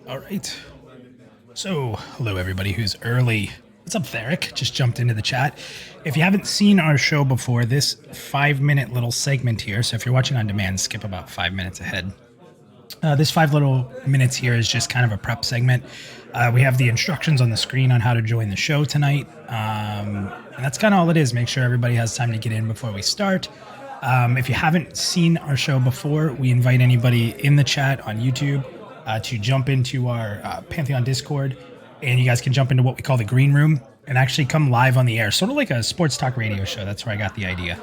All right. So, hello everybody who's early. What's up, Theric? Just jumped into the chat. If you haven't seen our show before, this 5-minute little segment here, so if you're watching on demand, skip about 5 minutes ahead. This 5 little minutes here is just kind of a prep segment. We have the instructions on the screen on how to join the show tonight. And that's kind of all it is. Make sure everybody has time to get in before we start. If you haven't seen our show before, we invite anybody in the chat on YouTube to jump into our Pantheon Discord, and you guys can jump into what we call the green room and actually come live on the air, sort of like a sports talk radio show. That's where I got the idea.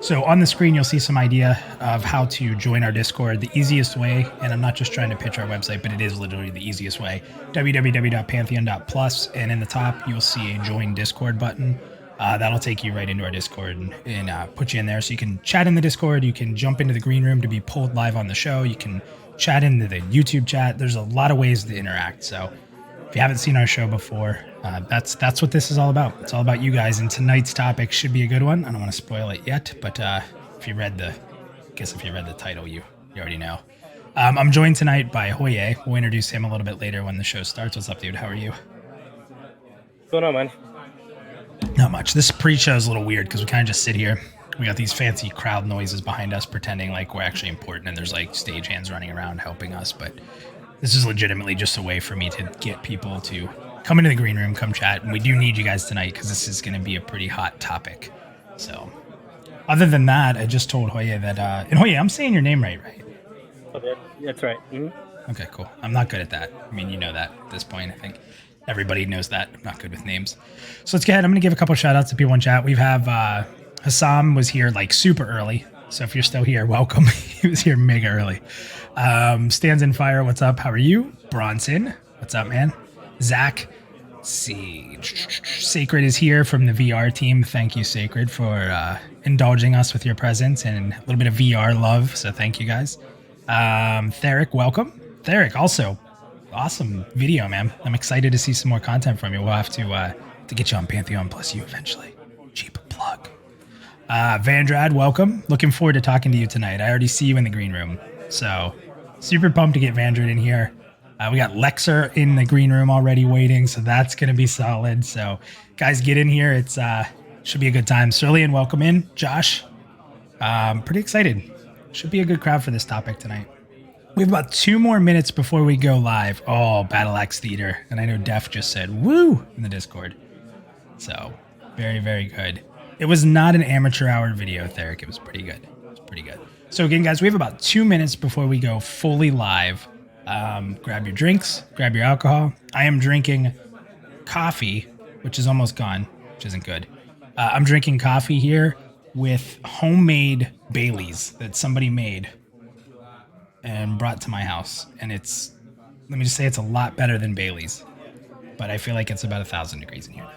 So on the screen, you'll see some idea of how to join our Discord. The easiest way, and I'm not just trying to pitch our website, but it is literally the easiest way, www.pantheon.plus, and in the top, you'll see a join Discord button. That'll take you right into our Discord and put you in there. So you can chat in the Discord. You can jump into the green room to be pulled live on the show. You can chat into the YouTube chat. There's a lot of ways to interact. So if you haven't seen our show before, that's what this is all about. It's all about you guys. And tonight's topic should be a good one. I don't want to spoil it yet, but if you read the title, you already know. I'm joined tonight by Hoiyah. We'll introduce him a little bit later when the show starts. What's up, dude? How are you? What's going on, man? Not much. This pre-show is a little weird because we kind of just sit here. We got these fancy crowd noises behind us pretending like we're actually important, and there's like stagehands running around helping us, but this is legitimately just a way for me to get people to come into the green room, come chat, and we do need you guys tonight because this is going to be a pretty hot topic. So other than that, I just told Hoiyah that, and Hoiyah, I'm saying your name right? Okay, that's right. Mm-hmm. Okay, cool. I'm not good at that. I mean, you know that at this point, I think. Everybody knows that. I'm not good with names. So let's go ahead. I'm going to give a couple shout outs to people in chat. We have Hassam was here like super early. So if you're still here, welcome. He was here mega early. Stands in Fire, what's up? How are you? Bronson, what's up, man? Zach, let's see. Sacred is here from the VR team. Thank you, Sacred, for indulging us with your presence and a little bit of VR love. So thank you, guys. Theric, welcome. Theric, also. Awesome video, man. I'm excited to see some more content from you. We'll have to get you on Pantheon PlusYou eventually. Cheap plug. Vandrad, welcome. Looking forward to talking to you tonight. I already see you in the green room. So super pumped to get Vandrad in here. We got Lexer in the green room already waiting, so that's going to be solid. So guys, get in here. It's should be a good time. Cerulean, welcome in. Josh, pretty excited. Should be a good crowd for this topic tonight. We have about 2 more minutes before we go live. Oh, Battle Axe Theater. And I know Def just said, woo, in the Discord. So, very, very good. It was not an amateur hour video, Theric. It was pretty good. It was pretty good. So again, guys, we have about 2 minutes before we go fully live. Grab your drinks, grab your alcohol. I am drinking coffee, which is almost gone, which isn't good. I'm drinking coffee here with homemade Baileys that somebody made and brought to my house, and it's, let me just say, it's a lot better than Bailey's, but I feel like it's about 1,000 degrees in here.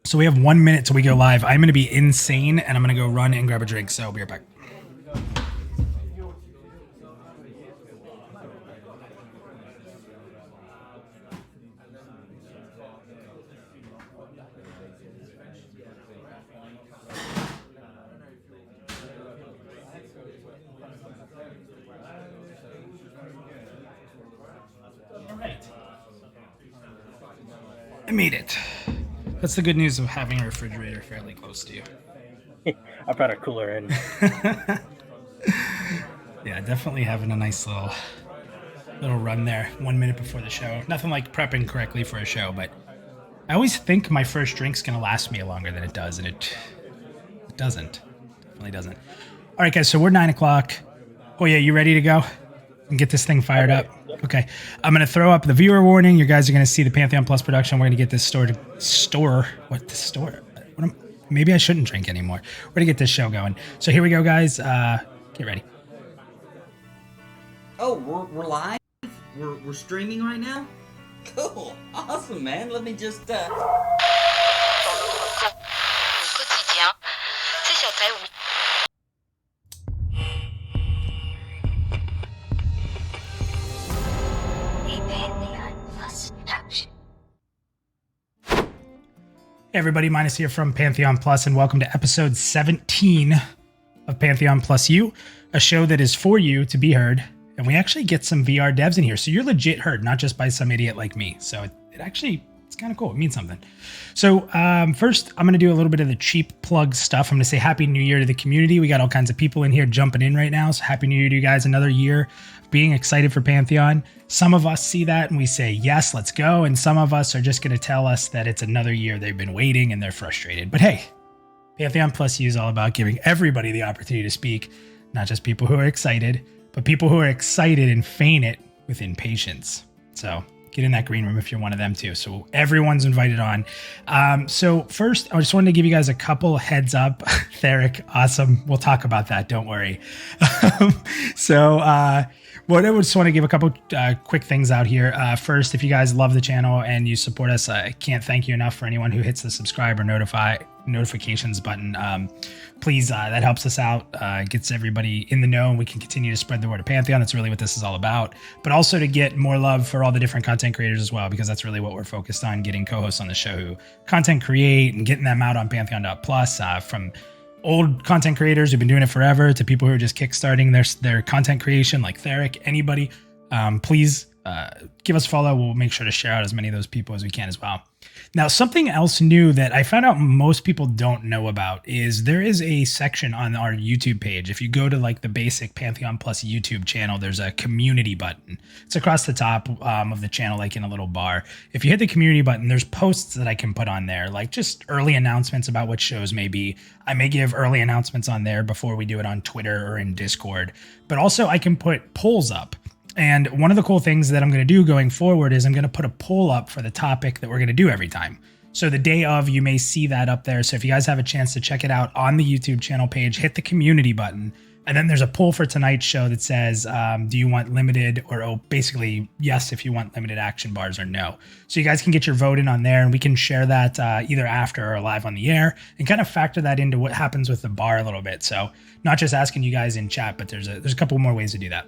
So we have 1 minute till we go live. I'm going to be insane, and I'm going to go run and grab a drink, so I'll be right back. I made it. That's the good news of having a refrigerator fairly close to you. I brought a cooler in. Yeah, definitely having a nice little run there 1 minute before the show. Nothing like prepping correctly for a show, but I always think my first drink's gonna last me longer than it does, and it doesn't. Definitely doesn't. All right, guys, so we're 9 o'clock. Oh yeah, you ready to go? And get this thing fired up. Okay, I'm gonna throw up the viewer warning. You guys are gonna see the Pantheon Plus production. We're gonna get this maybe I shouldn't drink anymore. We're gonna get this show going. So here we go, guys. Get ready. Oh, we're live? We're streaming right now? Cool, awesome, man. Let me just Hey everybody, Minus here from Pantheon Plus, and welcome to episode 17 of Pantheon PlusYou, a show that is for you to be heard. And we actually get some VR devs in here, so you're legit heard, not just by some idiot like me. So it's kind of cool. It means something. So first, I'm going to do a little bit of the cheap plug stuff. I'm going to say Happy New Year to the community. We got all kinds of people in here jumping in right now. So Happy New Year to you guys. Another year being excited for Pantheon. Some of us see that and we say, yes, let's go. And some of us are just going to tell us that it's another year they've been waiting and they're frustrated. But hey, Pantheon PlusYou is all about giving everybody the opportunity to speak, not just people who are excited, but people who are excited and feign it with impatience. So get in that green room if you're one of them too. So everyone's invited on. So first, I just wanted to give you guys a couple heads up. Theric, awesome. We'll talk about that. Don't worry. What I just want to give a couple quick things out here. First, if you guys love the channel and you support us, I can't thank you enough for anyone who hits the subscribe or notifications button. Please, that helps us out, gets everybody in the know, and we can continue to spread the word of Pantheon. That's really what this is all about. But also to get more love for all the different content creators as well, because that's really what we're focused on, getting co-hosts on the show who content create and getting them out on Pantheon.plus, from old content creators who've been doing it forever to people who are just kickstarting their content creation, like Theric. Anybody, please give us a follow. We'll make sure to share out as many of those people as we can as well. Now, something else new that I found out most people don't know about is there is a section on our YouTube page. If you go to like the basic Pantheon Plus YouTube channel, there's a community button. It's across the top of the channel, like in a little bar. If you hit the community button, there's posts that I can put on there, like just early announcements about what shows may be. I may give early announcements on there before we do it on Twitter or in Discord, but also I can put polls up. And one of the cool things that I'm going to do going forward is I'm going to put a poll up for the topic that we're going to do every time. So the day of, you may see that up there. So if you guys have a chance to check it out on the YouTube channel page, hit the community button. And then there's a poll for tonight's show that says, do you want limited or basically yes if you want limited action bars or no. So you guys can get your vote in on there and we can share that either after or live on the air and kind of factor that into what happens with the bar a little bit. So not just asking you guys in chat, but there's a couple more ways to do that.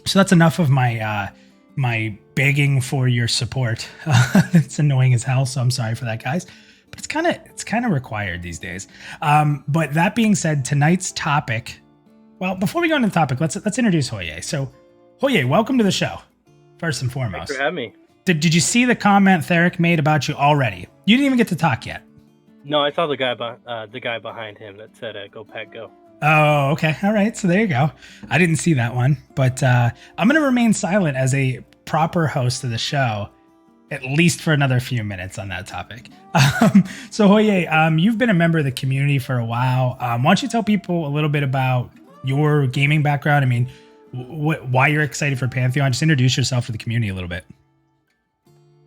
So that's enough of my my begging for your support. It's annoying as hell, so I'm sorry for that, guys. But it's kind of required these days. But that being said, tonight's topic. Well, before we go into the topic, let's introduce Hoiyah. So, Hoiyah, welcome to the show. First and foremost, Thanks for having me. Did you see the comment Theric made about you already? You didn't even get to talk yet. No, I saw the guy behind him that said, "Go Pack, go." Oh, okay. All right. So there you go. I didn't see that one, but I'm going to remain silent as a proper host of the show, at least for another few minutes on that topic. So Hoiyah, you've been a member of the community for a while. Why don't you tell people a little bit about your gaming background? I mean, why you're excited for Pantheon? Just introduce yourself to the community a little bit.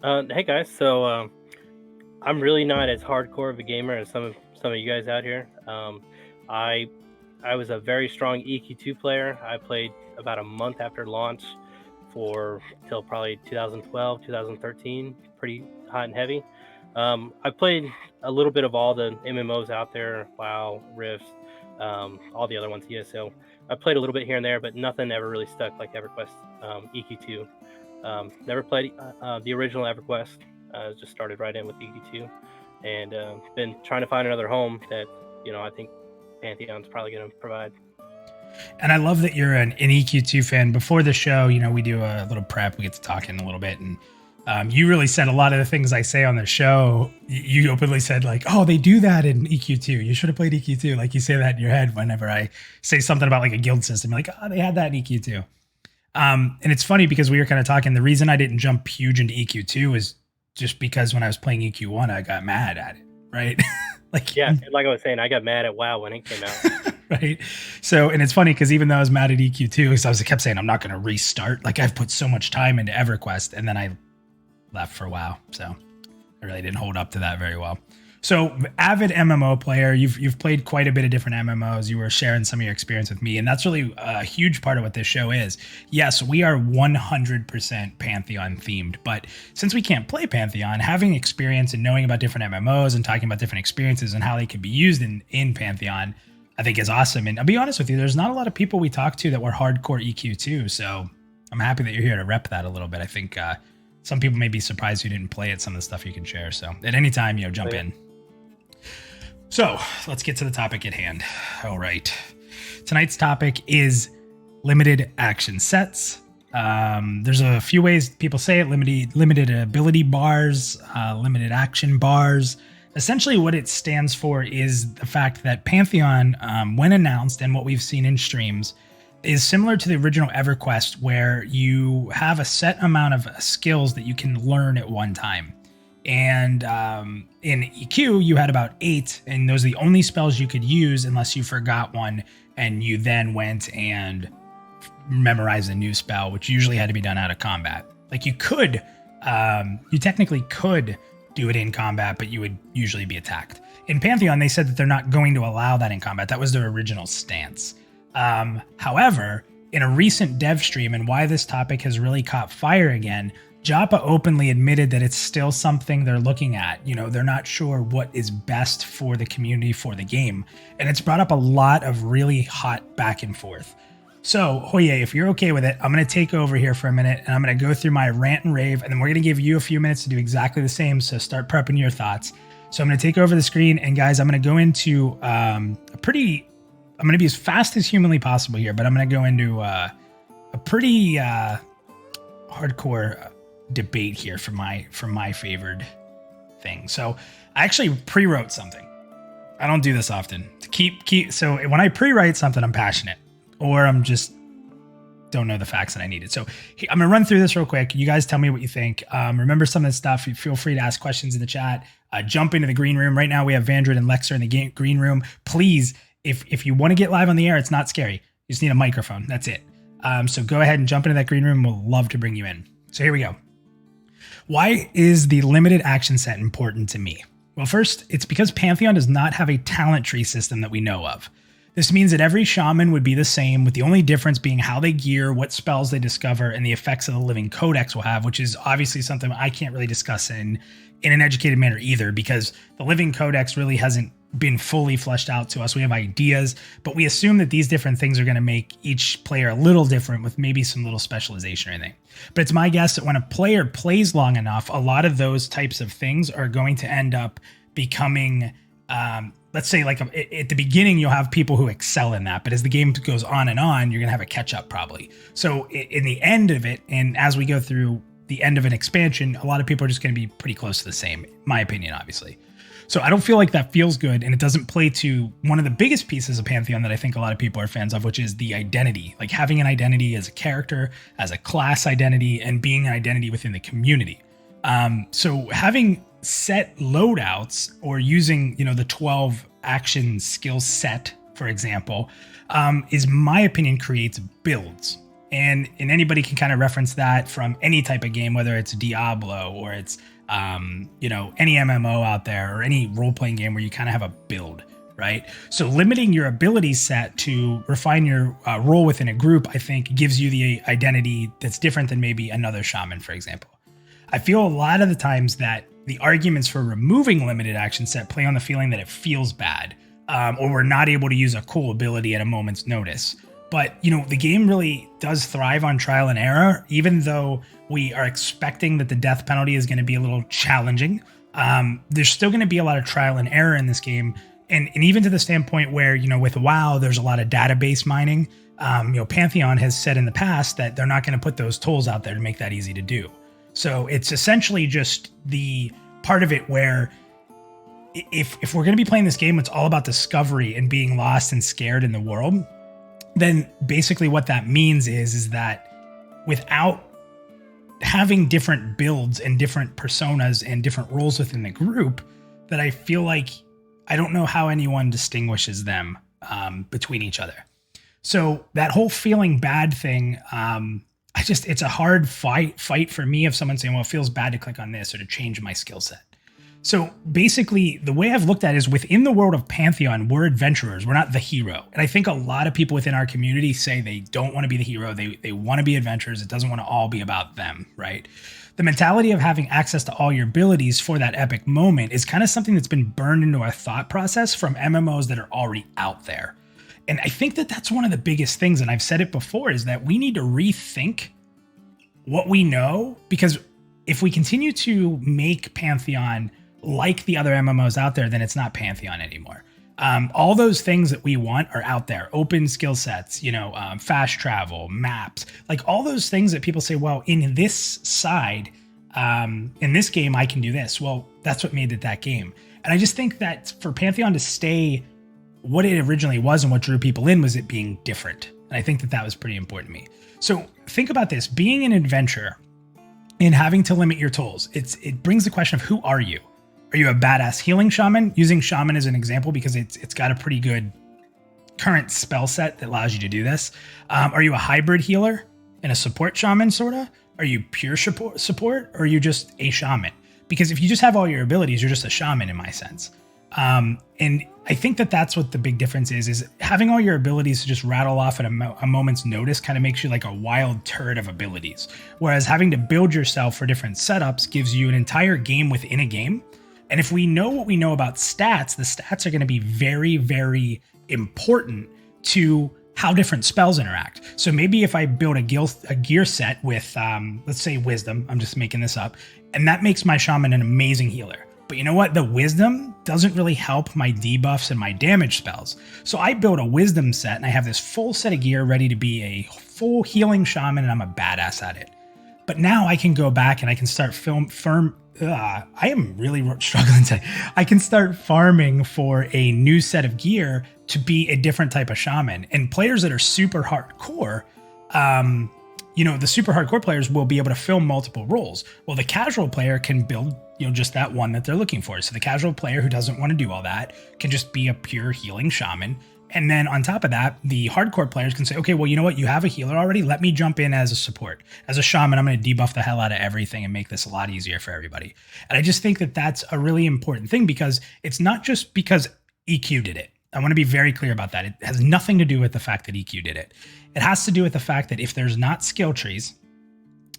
Hey guys, so I'm really not as hardcore of a gamer as some of you guys out here. I was a very strong EQ2 player. I played about a month after launch till probably 2012, 2013, pretty hot and heavy. I played a little bit of all the MMOs out there, WoW, Rift, all the other ones, ESO. I played a little bit here and there, but nothing ever really stuck like EverQuest EQ2. Never played the original EverQuest. Just started right in with EQ2, and been trying to find another home that, I think Pantheon's probably going to provide. And I love that you're an EQ2 fan. Before the show, we do a little prep. We get to talk in a little bit. And you really said a lot of the things I say on the show. You openly said like, oh, they do that in EQ2. You should have played EQ2. Like you say that in your head whenever I say something about like a guild system. You're like, oh, they had that in EQ2. And it's funny because we were kind of talking. The reason I didn't jump huge into EQ2 was just because when I was playing EQ1, I got mad at it. Right. Like I was saying, I got mad at WoW when it came out. Right. So, and it's funny because even though I was mad at EQ2, because I kept saying I'm not going to restart. Like I've put so much time into EverQuest, and then I left for WoW. So I really didn't hold up to that very well. So avid MMO player, you've played quite a bit of different MMOs. You were sharing some of your experience with me, and that's really a huge part of what this show is. Yes, we are 100% Pantheon themed, but since we can't play Pantheon, having experience and knowing about different MMOs and talking about different experiences and how they could be used in Pantheon, I think is awesome. And I'll be honest with you, there's not a lot of people we talk to that were hardcore EQ2, so I'm happy that you're here to rep that a little bit. I think some people may be surprised you didn't play it, some of the stuff you can share. So at any time, jump in. So let's get to the topic at hand. All right. Tonight's topic is limited action sets. There's a few ways people say it: limited ability bars, limited action bars. Essentially, what it stands for is the fact that Pantheon, when announced and what we've seen in streams, is similar to the original EverQuest, where you have a set amount of skills that you can learn at one time. And in EQ, you had about 8, and those are the only spells you could use unless you forgot one, and you then went and memorized a new spell, which usually had to be done out of combat. Like you technically could do it in combat, but you would usually be attacked. In Pantheon, they said that they're not going to allow that in combat. That was their original stance. However, in a recent dev stream, and why this topic has really caught fire again, Joppa openly admitted that it's still something they're looking at. You know, they're not sure what is best for the community, for the game. And it's brought up a lot of really hot back and forth. So, Hoiyah, if you're okay with it, I'm going to take over here for a minute, and I'm going to go through my rant and rave, and then we're going to give you a few minutes to do exactly the same, so start prepping your thoughts. So I'm going to take over the screen, and guys, I'm going to go into I'm going to be as fast as humanly possible here, but I'm going to go into a pretty hardcore debate here for my favored thing. So I actually pre-wrote something. I don't do this often. So when I pre-write something, I'm passionate, or I'm just don't know the facts that I needed. So I'm gonna run through this real quick. You guys tell me what you think. Remember some of this stuff. Feel free to ask questions in the chat. Jump into the green room right now. We have Vandred and Lexer in the green room. Please, if you want to get live on the air, it's not scary. You just need a microphone. That's it. So go ahead and jump into that green room. We'll love to bring you in. So here we go. Why is the limited action set important to me? Well, first, it's because Pantheon does not have a talent tree system that we know of. This means that every shaman would be the same, with the only difference being how they gear, what spells they discover, and the effects of the living codex will have, which is obviously something I can't really discuss in an educated manner either, because the living codex really hasn't been fully fleshed out to us. We have ideas, but we assume that these different things are going to make each player a little different, with maybe some little specialization or anything. But it's my guess that when a player plays long enough, a lot of those types of things are going to end up becoming, let's say, like at the beginning, you'll have people who excel in that, but as the game goes on and on, you're going to have a catch up probably. So in the end of it, and as we go through the end of an expansion, a lot of people are just going to be pretty close to the same, my opinion, obviously. So I don't feel like that feels good, and it doesn't play to one of the biggest pieces of Pantheon that I think a lot of people are fans of, which is the identity, like having an identity as a character, as a class identity, and being an identity within the community. So having set loadouts, or using, the 12 action skill set, for example, is, my opinion, creates builds. And anybody can kind of reference that from any type of game, whether it's Diablo or it's any MMO out there, or any role-playing game where you kind of have a build, right? So limiting your ability set to refine your role within a group, I think, gives you the identity that's different than maybe another shaman, for example. I feel a lot of the times that the arguments for removing limited action set play on the feeling that it feels bad, or we're not able to use a cool ability at a moment's notice. But, the game really does thrive on trial and error, even though we are expecting that the death penalty is going to be a little challenging. There's still going to be a lot of trial and error in this game. And even to the standpoint where, with WoW, there's a lot of database mining. Pantheon has said in the past that they're not going to put those tools out there to make that easy to do. So it's essentially just the part of it where if we're going to be playing this game, it's all about discovery and being lost and scared in the world. Then basically what that means is that without having different builds and different personas and different roles within the group, that I feel like I don't know how anyone distinguishes them between each other. So that whole feeling bad thing, it's a hard fight for me of someone saying, well, it feels bad to click on this or to change my skill set. So basically, the way I've looked at it is, within the world of Pantheon, we're adventurers. We're not the hero. And I think a lot of people within our community say they don't want to be the hero. They want to be adventurers. It doesn't want to all be about them, right? The mentality of having access to all your abilities for that epic moment is kind of something that's been burned into our thought process from MMOs that are already out there. And I think that that's one of the biggest things, and I've said it before, is that we need to rethink what we know, because if we continue to make Pantheon like the other MMOs out there, then it's not Pantheon anymore. All those things that we want are out there. Open skill sets, fast travel, maps, like all those things that people say, well, in this side, in this game, I can do this. Well, that's what made it that game. And I just think that for Pantheon to stay what it originally was and what drew people in was it being different. And I think that that was pretty important to me. So think about this, being an adventurer and having to limit your tools. It brings the question of who are you? Are you a badass healing shaman? Using shaman as an example because it's got a pretty good current spell set that allows you to do this. Are you a hybrid healer and a support shaman, sorta? Are you pure support, or are you just a shaman? Because if you just have all your abilities, you're just a shaman in my sense. And I think that that's what the big difference is having all your abilities to just rattle off at a moment's notice kind of makes you like a wild turd of abilities. Whereas having to build yourself for different setups gives you an entire game within a game. And if we know what we know about stats, the stats are going to be very, very important to how different spells interact. So maybe if I build a gear set with, let's say wisdom, I'm just making this up, and that makes my shaman an amazing healer. But you know what? The wisdom doesn't really help my debuffs and my damage spells. So I build a wisdom set and I have this full set of gear ready to be a full healing shaman, and I'm a badass at it. But now I can go back and I can start I am really struggling today. I can start farming for a new set of gear to be a different type of shaman. And players that are super hardcore, the super hardcore players will be able to fill multiple roles. Well, the casual player can build, just that one that they're looking for. So the casual player who doesn't want to do all that can just be a pure healing shaman. And then on top of that, the hardcore players can say, okay, well, you know what? You have a healer already. Let me jump in as a support. As a shaman, I'm going to debuff the hell out of everything and make this a lot easier for everybody. And I just think that that's a really important thing because it's not just because EQ did it. I want to be very clear about that. It has nothing to do with the fact that EQ did it. It has to do with the fact that if there's not skill trees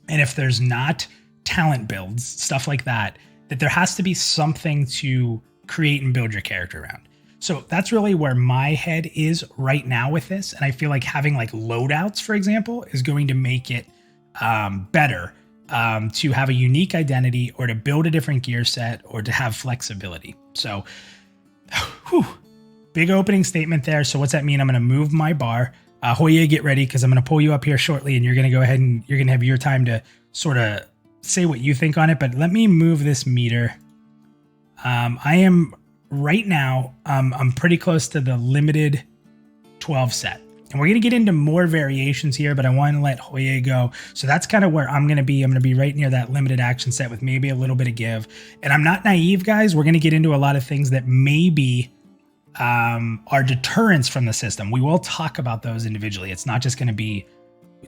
and if there's not talent builds, stuff like that, that there has to be something to create and build your character around. So that's really where my head is right now with this. And I feel like having like loadouts, for example, is going to make it better to have a unique identity or to build a different gear set or to have flexibility. So big opening statement there. So what's that mean? I'm going to move my bar. Hoiyah, get ready because I'm going to pull you up here shortly and you're going to go ahead and you're going to have your time to sort of say what you think on it. But let me move this meter. I am right now, I'm pretty close to the limited 12 set. And we're going to get into more variations here, but I want to let Hoiyah go. So that's kind of where I'm going to be. I'm going to be right near that limited action set with maybe a little bit of give. And I'm not naive, guys. We're going to get into a lot of things that maybe are deterrents from the system. We will talk about those individually. It's not just going to be,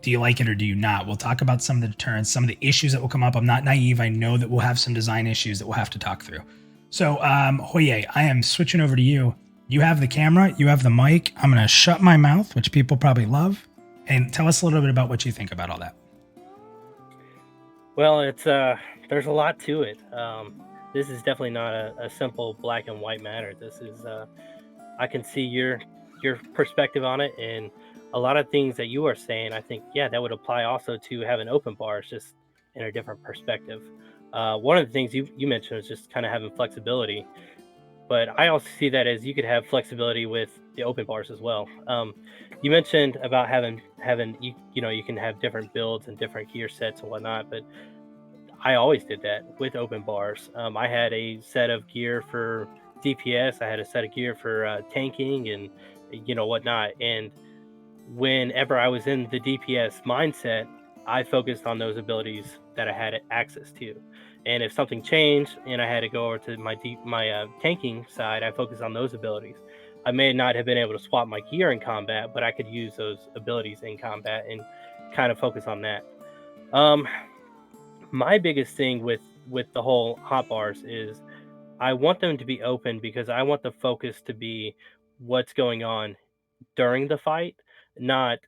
do you like it or do you not? We'll talk about some of the deterrents, some of the issues that will come up. I'm not naive. I know that we'll have some design issues that we'll have to talk through. So, Hoiyah, I am switching over to you. You have the camera, you have the mic. I'm going to shut my mouth, which people probably love, and tell us a little bit about what you think about all that. Well, it's there's a lot to it. This is definitely not a simple black and white matter. This is I can see your perspective on it, and a lot of things that you are saying, I think, yeah, that would apply also to having open bars, just in a different perspective. One of the things you mentioned is just kind of having flexibility, but I also see that as you could have flexibility with the open bars as well. You mentioned about having you can have different builds and different gear sets and whatnot, but I always did that with open bars. I had a set of gear for DPS, I had a set of gear for tanking and whatnot, and whenever I was in the DPS mindset, I focused on those abilities that I had access to. And if something changed and I had to go over to my tanking side, I focused on those abilities. I may not have been able to swap my gear in combat, but I could use those abilities in combat and kind of focus on that. My biggest thing with the whole hotbars is I want them to be open because I want the focus to be what's going on during the fight, not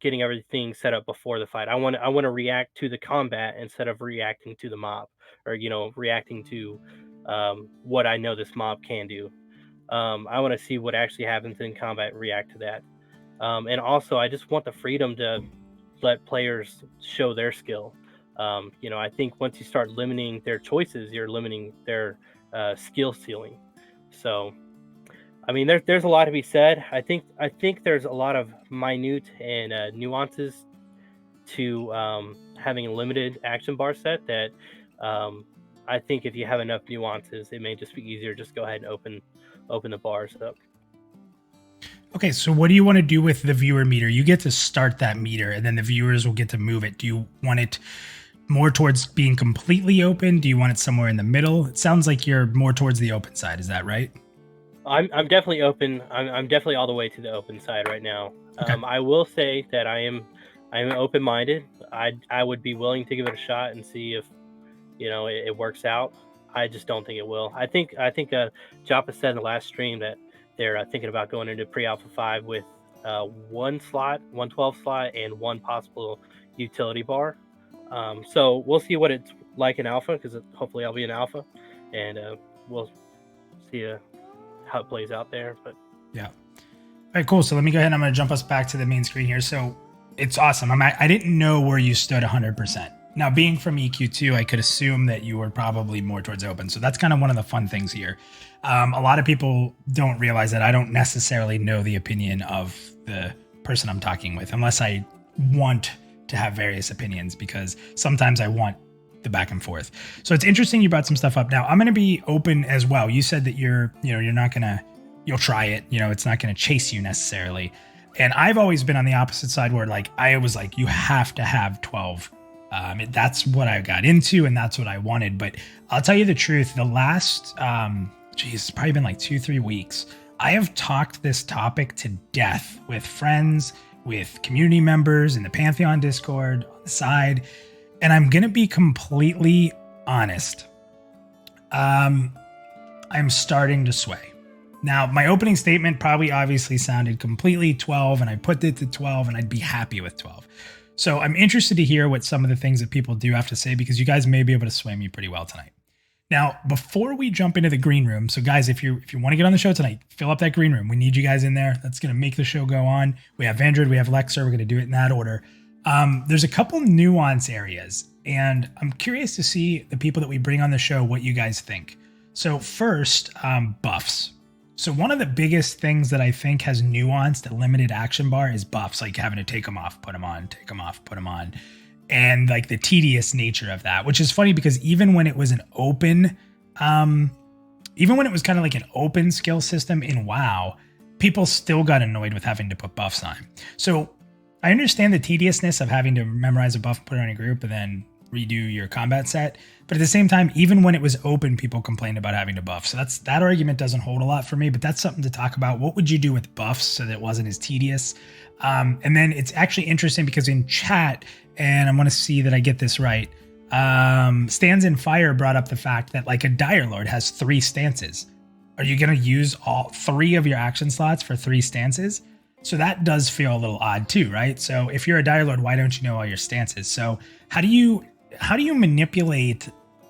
getting everything set up before the fight. I want to react to the combat instead of reacting to the mob, or reacting to what I know this mob can do. I want to see what actually happens in combat and react to that. And also, I just want the freedom to let players show their skill. I think once you start limiting their choices, you're limiting their skill ceiling. So I mean, there's a lot to be said. I think there's a lot of minute and nuances to having a limited action bar set that um, I think if you have enough nuances, it may just be easier. Just go ahead and open the bars up. Okay, so what do you want to do with the viewer meter? You get to start that meter, and then the viewers will get to move it. Do you want it more towards being completely open? Do you want it somewhere in the middle? It sounds like you're more towards the open side. Is that right? I'm definitely open. I'm definitely all the way to the open side right now. Okay. I will say that I'm open minded. I would be willing to give it a shot and see if it works out. I just don't think it will. I think Joppa said in the last stream that they're thinking about going into pre-alpha 5 with one slot, 112 slot, and one possible utility bar. So we'll see what it's like in alpha, because hopefully I'll be in alpha, and we'll see how it plays out there. But Yeah. All right, cool. So let me go ahead. I'm going to jump us back to the main screen here. So it's awesome. I didn't know where you stood 100%. Now, being from EQ2, I could assume that you were probably more towards open. So that's kind of one of the fun things here. A lot of people don't realize that I don't necessarily know the opinion of the person I'm talking with, unless I want to have various opinions, because sometimes I want the back and forth. So it's interesting you brought some stuff up. Now, I'm going to be open as well. You said that you're not going to, you'll try it. It's not going to chase you necessarily. And I've always been on the opposite side where I was like, you have to have 12. That's what I got into and that's what I wanted. But I'll tell you the truth, the last, it's probably been like 2-3 weeks. I have talked this topic to death with friends, with community members in the Pantheon Discord, on the side. And I'm going to be completely honest. I'm starting to sway. Now, my opening statement probably obviously sounded completely 12, and I put it to 12, and I'd be happy with 12. So I'm interested to hear what some of the things that people do have to say, because you guys may be able to sway me pretty well tonight. Now, before we jump into the green room, so guys, if you want to get on the show tonight, fill up that green room. We need you guys in there. That's going to make the show go on. We have Vandred, we have Lexer. We're going to do it in that order. There's a couple nuance areas, and I'm curious to see the people that we bring on the show, what you guys think. So first, buffs. So one of the biggest things that I think has nuanced a limited action bar is buffs, like having to take them off, put them on, take them off, put them on. And like the tedious nature of that, which is funny because even when it was an open, even when it was kind of like an open skill system in WoW, people still got annoyed with having to put buffs on. So I understand the tediousness of having to memorize a buff and put it on a group and then redo your combat set. But at the same time, even when it was open, people complained about having to buff. So that argument doesn't hold a lot for me, but that's something to talk about. What would you do with buffs so that it wasn't as tedious? And then it's actually interesting because in chat, and I want to see that I get this right, Stands in Fire brought up the fact that like a Dire Lord has 3 stances. Are you going to use all 3 of your action slots for 3 stances? So that does feel a little odd too, right? So if you're a Dire Lord, why don't you know all your stances? So how do you manipulate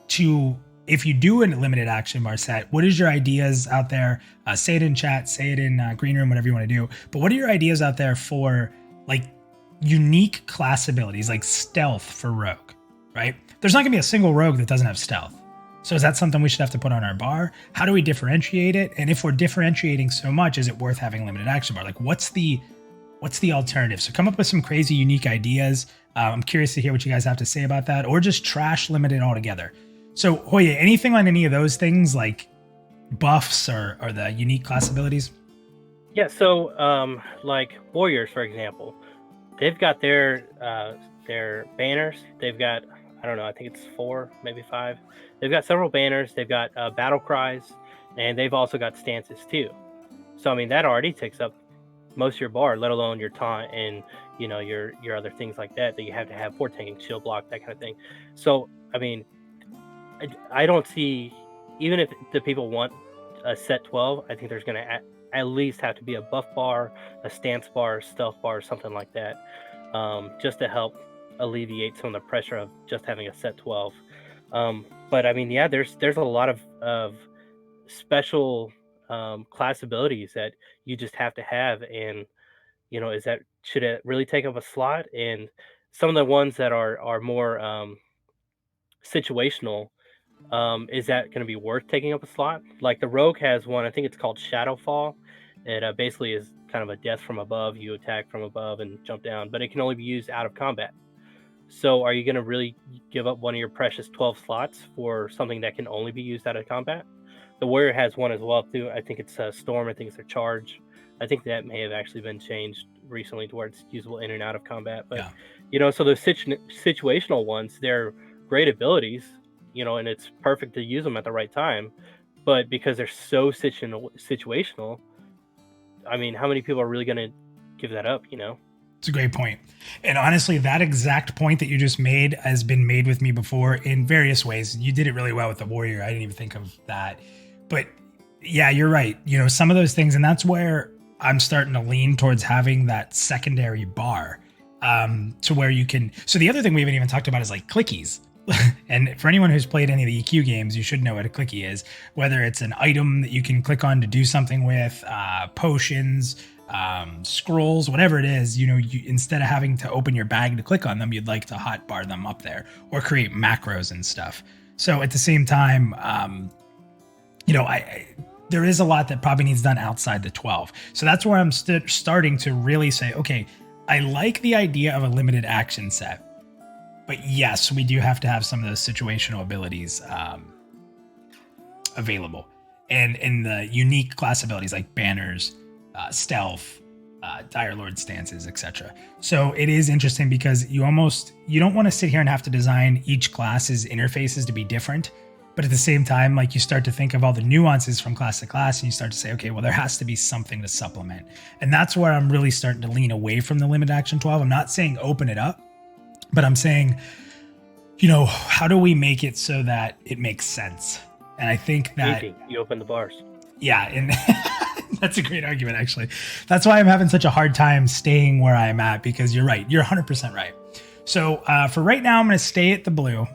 to, if you do a limited action bar set, what is your ideas out there? Say it in chat, say it in green room, whatever you want to do. But what are your ideas out there for like unique class abilities, like stealth for rogue, right? There's not gonna be a single rogue that doesn't have stealth. So is that something we should have to put on our bar? How do we differentiate it? And if we're differentiating so much, is it worth having limited action bar? Like what's the alternative? So come up with some crazy unique ideas. I'm curious to hear what you guys have to say about that, or just trash limited altogether. So Hoiyah, anything on any of those things like buffs or the unique class abilities? yeah, so like Warriors, for example, they've got their banners. They've got, I don't know, I think it's 4, maybe 5. They've got several banners. They've got battle cries, and they've also got stances too. So I mean, that already takes up most of your bar, let alone your taunt and your other things like that you have to have for tanking, shield block, that kind of thing. So I mean, I don't see, even if the people want a set 12, I think there's going to at least have to be a buff bar, a stance bar, stealth bar, something like that, just to help alleviate some of the pressure of just having a set 12. But I mean, yeah, there's a lot of special class abilities that you just have to have, and should it really take up a slot? And some of the ones that are more situational, is that going to be worth taking up a slot? Like the rogue has one, I think it's called Shadowfall. It basically is kind of a death from above. You attack from above and jump down, but it can only be used out of combat. So are you going to really give up one of your precious 12 slots for something that can only be used out of combat? The warrior has one as well too. I think it's a storm. I think it's a charge. I think that may have actually been changed recently to where it's usable in and out of combat. But so those situational ones, they're great abilities, and it's perfect to use them at the right time. But because they're so situational, I mean, how many people are really going to give that up? It's a great point. And honestly, that exact point that you just made has been made with me before in various ways. You did it really well with the warrior. I didn't even think of that. But yeah, you're right. Some of those things, and that's where I'm starting to lean towards having that secondary bar to where you can. So the other thing we haven't even talked about is like clickies. And for anyone who's played any of the EQ games, you should know what a clicky is, whether it's an item that you can click on to do something with, potions, scrolls, whatever it is, you instead of having to open your bag to click on them, you'd like to hotbar them up there or create macros and stuff. So at the same time, there is a lot that probably needs done outside the 12. So that's where I'm starting to really say, okay, I like the idea of a limited action set. But yes, we do have to have some of those situational abilities available. And in the unique class abilities like banners, stealth, dire lord stances, etc. So it is interesting because you don't want to sit here and have to design each class's interfaces to be different. But at the same time, like you start to think of all the nuances from class to class and you start to say, okay, well, there has to be something to supplement. And that's where I'm really starting to lean away from the limited action 12. I'm not saying open it up, but I'm saying, how do we make it so that it makes sense? And I think that you open the bars. Yeah. And that's a great argument, actually. That's why I'm having such a hard time staying where I'm at, because you're right. You're 100% right. So for right now, I'm going to stay at the blue.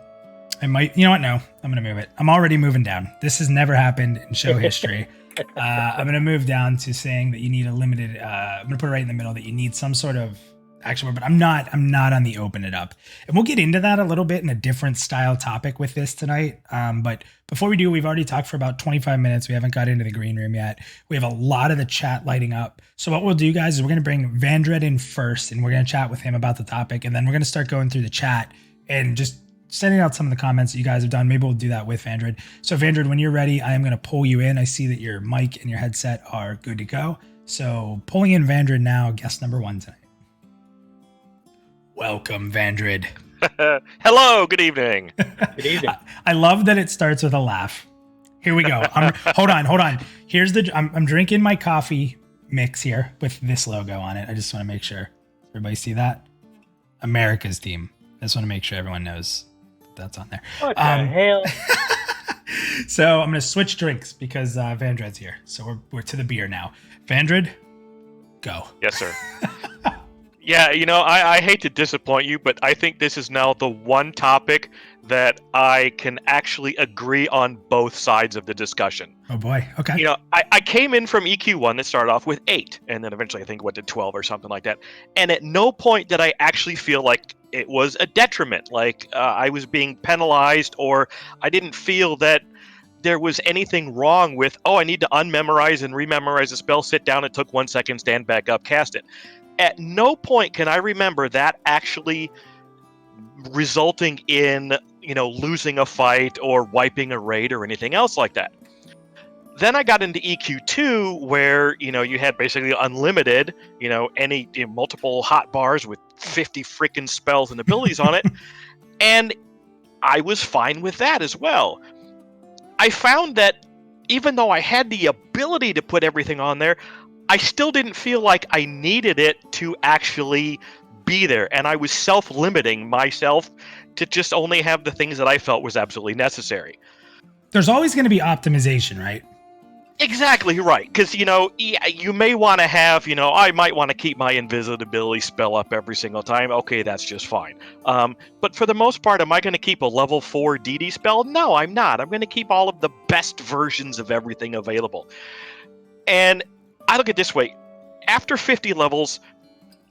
I might, no, I'm going to move it. I'm already moving down. This has never happened in show history. I'm going to move down to saying that you need a limited, I'm going to put it right in the middle, that you need some sort of action word, but I'm not on the open it up. And we'll get into that a little bit in a different style topic with this tonight. But before we do, we've already talked for about 25 minutes. We haven't got into the green room yet. We have a lot of the chat lighting up. So what we'll do, guys, is we're going to bring Vandred in first, and we're going to chat with him about the topic. And then we're going to start going through the chat and just sending out some of the comments that you guys have done. Maybe we'll do that with Vandred. So Vandred, when you're ready, I am going to pull you in. I see that your mic and your headset are good to go. So pulling in Vandred now, guest number 1 tonight. Welcome, Vandred. Hello, good evening. Good evening. I love that it starts with a laugh. Here we go. Hold on. Here's I'm drinking my coffee mix here with this logo on it. I just want to make sure. Everybody see that? America's team. I just want to make sure everyone knows that's on there. What the hell? So I'm going to switch drinks because Vandred's here. So we're to the beer now. Vandred, go. Yes, sir. Yeah, I hate to disappoint you, but I think this is now the one topic that I can actually agree on both sides of the discussion. Oh boy. Okay. I came in from EQ1 that started off with 8, and then eventually I think went to 12 or something like that. And at no point did I actually feel like it was a detriment, like I was being penalized, or I didn't feel that there was anything wrong with, I need to unmemorize and rememorize a spell, sit down, it took 1 second, stand back up, cast it. At no point can I remember that actually resulting in, losing a fight or wiping a raid or anything else like that. Then I got into EQ2 where, you had basically unlimited, any multiple hot bars with 50 freaking spells and abilities on it. And I was fine with that as well. I found that even though I had the ability to put everything on there, I still didn't feel like I needed it to actually be there. And I was self-limiting myself to just only have the things that I felt was absolutely necessary. There's always going to be optimization, right? Exactly right. Because, you may want to have, I might want to keep my invisibility spell up every single time. Okay, that's just fine. But for the most part, am I going to keep a level 4 DD spell? No, I'm not. I'm going to keep all of the best versions of everything available. And I look at it this way. After 50 levels,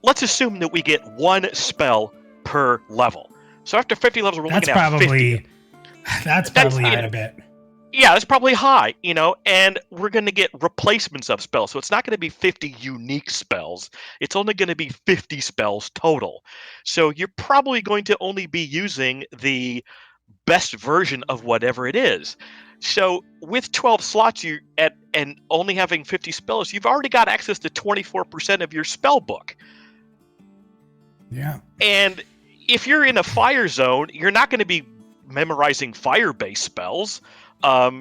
let's assume that we get 1 spell per level. So after 50 levels, we're looking at 50. That's probably even a bit. Yeah, that's probably high, and we're going to get replacements of spells. So it's not going to be 50 unique spells. It's only going to be 50 spells total. So you're probably going to only be using the best version of whatever it is. So with 12 slots and only having 50 spells, you've already got access to 24% of your spell book. Yeah. And if you're in a fire zone, you're not going to be memorizing fire-based spells.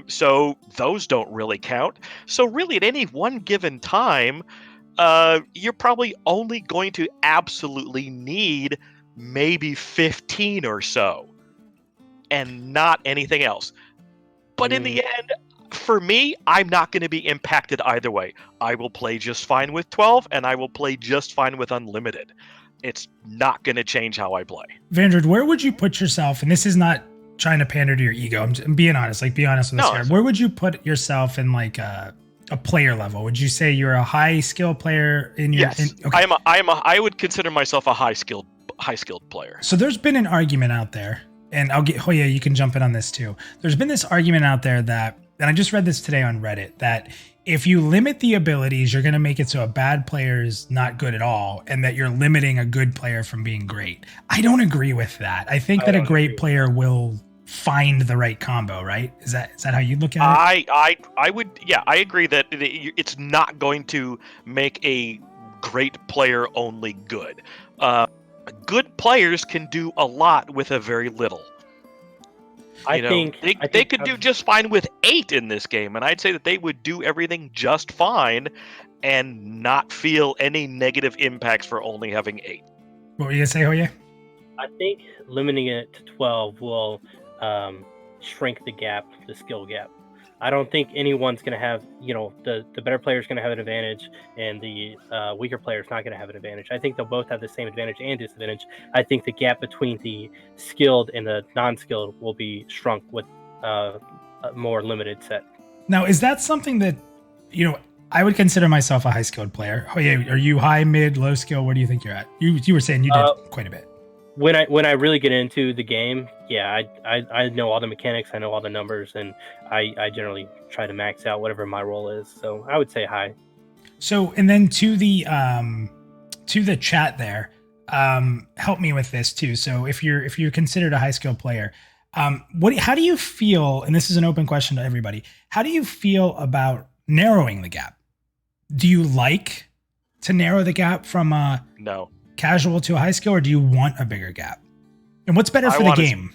So those don't really count. So really, at any one given time, you're probably only going to absolutely need maybe 15 or so, and not anything else. But in the end, for me, I'm not going to be impacted either way. I will play just fine with 12, and I will play just fine with unlimited. It's not going to change how I play. Vandred, where would you put yourself? And this is not trying to pander to your ego. I'm being honest. Like, be honest with us here. Where would you put yourself in like a player level? Would you say you're a high skill player in your? Yes, okay. I would consider myself a high skilled player. So there's been an argument out there, and I'll get Hoiyah, you can jump in on this too. There's been this argument out there that, and I just read this today on Reddit, that if you limit the abilities, you're going to make it so a bad player is not good at all, and that you're limiting a good player from being great. I don't agree with that. I think that a great player will find the right combo, right? Is that how you look at it? I would, yeah, I agree that it's not going to make a great player only good. Good players can do a lot with a very little. I think they could do just fine with 8 in this game, and I'd say that they would do everything just fine and not feel any negative impacts for only having 8. What were you gonna say, Hoiyah? I think limiting it to 12 will shrink the gap, the skill gap. I don't think anyone's going to have, the better player is going to have an advantage, and the weaker player is not going to have an advantage. I think they'll both have the same advantage and disadvantage. I think the gap between the skilled and the non-skilled will be shrunk with a more limited set. Now, is that something that, I would consider myself a high skilled player. Oh yeah, are you high, mid, low skill? Where do you think you're at? You were saying you did quite a bit. When I really get into the game, yeah, I know all the mechanics, I know all the numbers, and I generally try to max out whatever my role is. So I would say high. So, and then to the chat there, help me with this too. So if you're considered a high skill player, how do you feel? And this is an open question to everybody. How do you feel about narrowing the gap? Do you like to narrow the gap from no casual to a high skill, or do you want a bigger gap? And what's better for the game?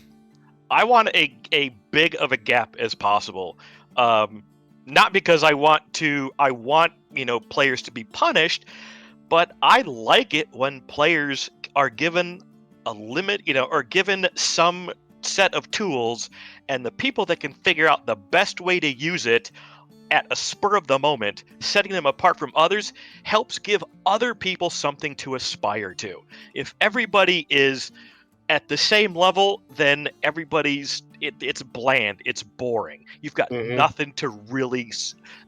I want a big of a gap as possible. Not because I want players to be punished, but I like it when players are given a limit, or given some set of tools, and the people that can figure out the best way to use it at a spur of the moment, setting them apart from others, helps give other people something to aspire to. If everybody is at the same level, then it's bland, it's boring. You've got nothing to really.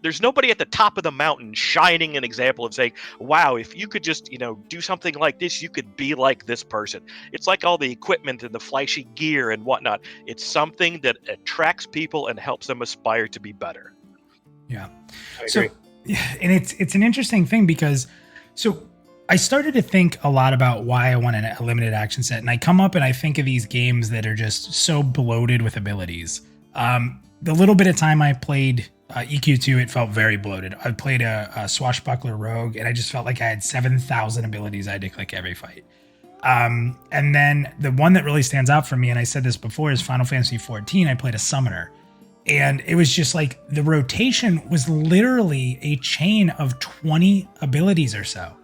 There's nobody at the top of the mountain shining an example of saying, wow, if you could just, do something like this, you could be like this person. It's like all the equipment and the flashy gear and whatnot. It's something that attracts people and helps them aspire to be better. Yeah. So, and it's an interesting thing because, I started to think a lot about why I want a limited action set, and I come up and I think of these games that are just so bloated with abilities. The little bit of time I played EQ2, it felt very bloated. I played a swashbuckler rogue, and I just felt like I had 7,000 abilities I had to click every fight. And then the one that really stands out for me, and I said this before, is Final Fantasy XIV. I played a summoner. And it was just like the rotation was literally a chain of 20 abilities or so.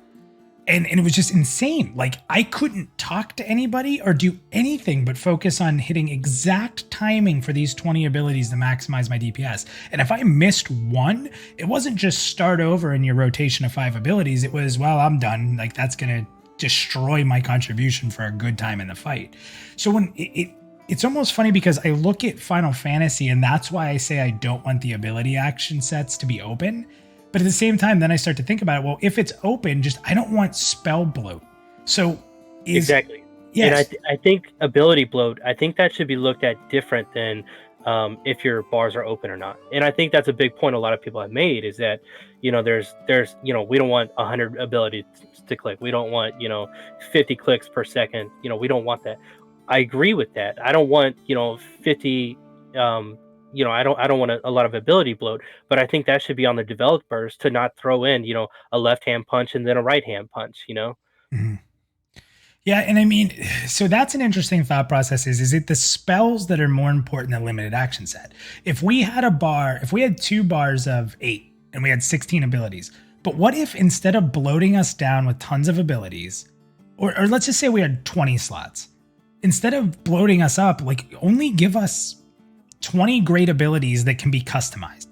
And it was just insane. Like, I couldn't talk to anybody or do anything but focus on hitting exact timing for these 20 abilities to maximize my DPS. And if I missed one, it wasn't just start over in your rotation of 5 abilities. It was, well, I'm done. Like, that's going to destroy my contribution for a good time in the fight. So when it's almost funny because I look at Final Fantasy, and that's why I say I don't want the ability action sets to be open. But at the same time, then I start to think about it. Well, if it's open, I don't want spell bloat. So Yes. And I think ability bloat, I think that should be looked at different than if your bars are open or not. And I think that's a big point a lot of people have made is that, there's, we don't want 100 abilities to click. We don't want, 50 clicks per second. We don't want that. I agree with that. I don't want, 50, I don't want a lot of ability bloat, but I think that should be on the developers to not throw in, a left hand punch and then a right hand punch, Mhm. Yeah, and I mean, so that's an interesting thought process is it the spells that are more important than limited action set? If we had if we had 2 bars of 8 and we had 16 abilities, but what if instead of bloating us down with tons of abilities, or let's just say we had 20 slots, instead of bloating us up, like only give us 20 great abilities that can be customized.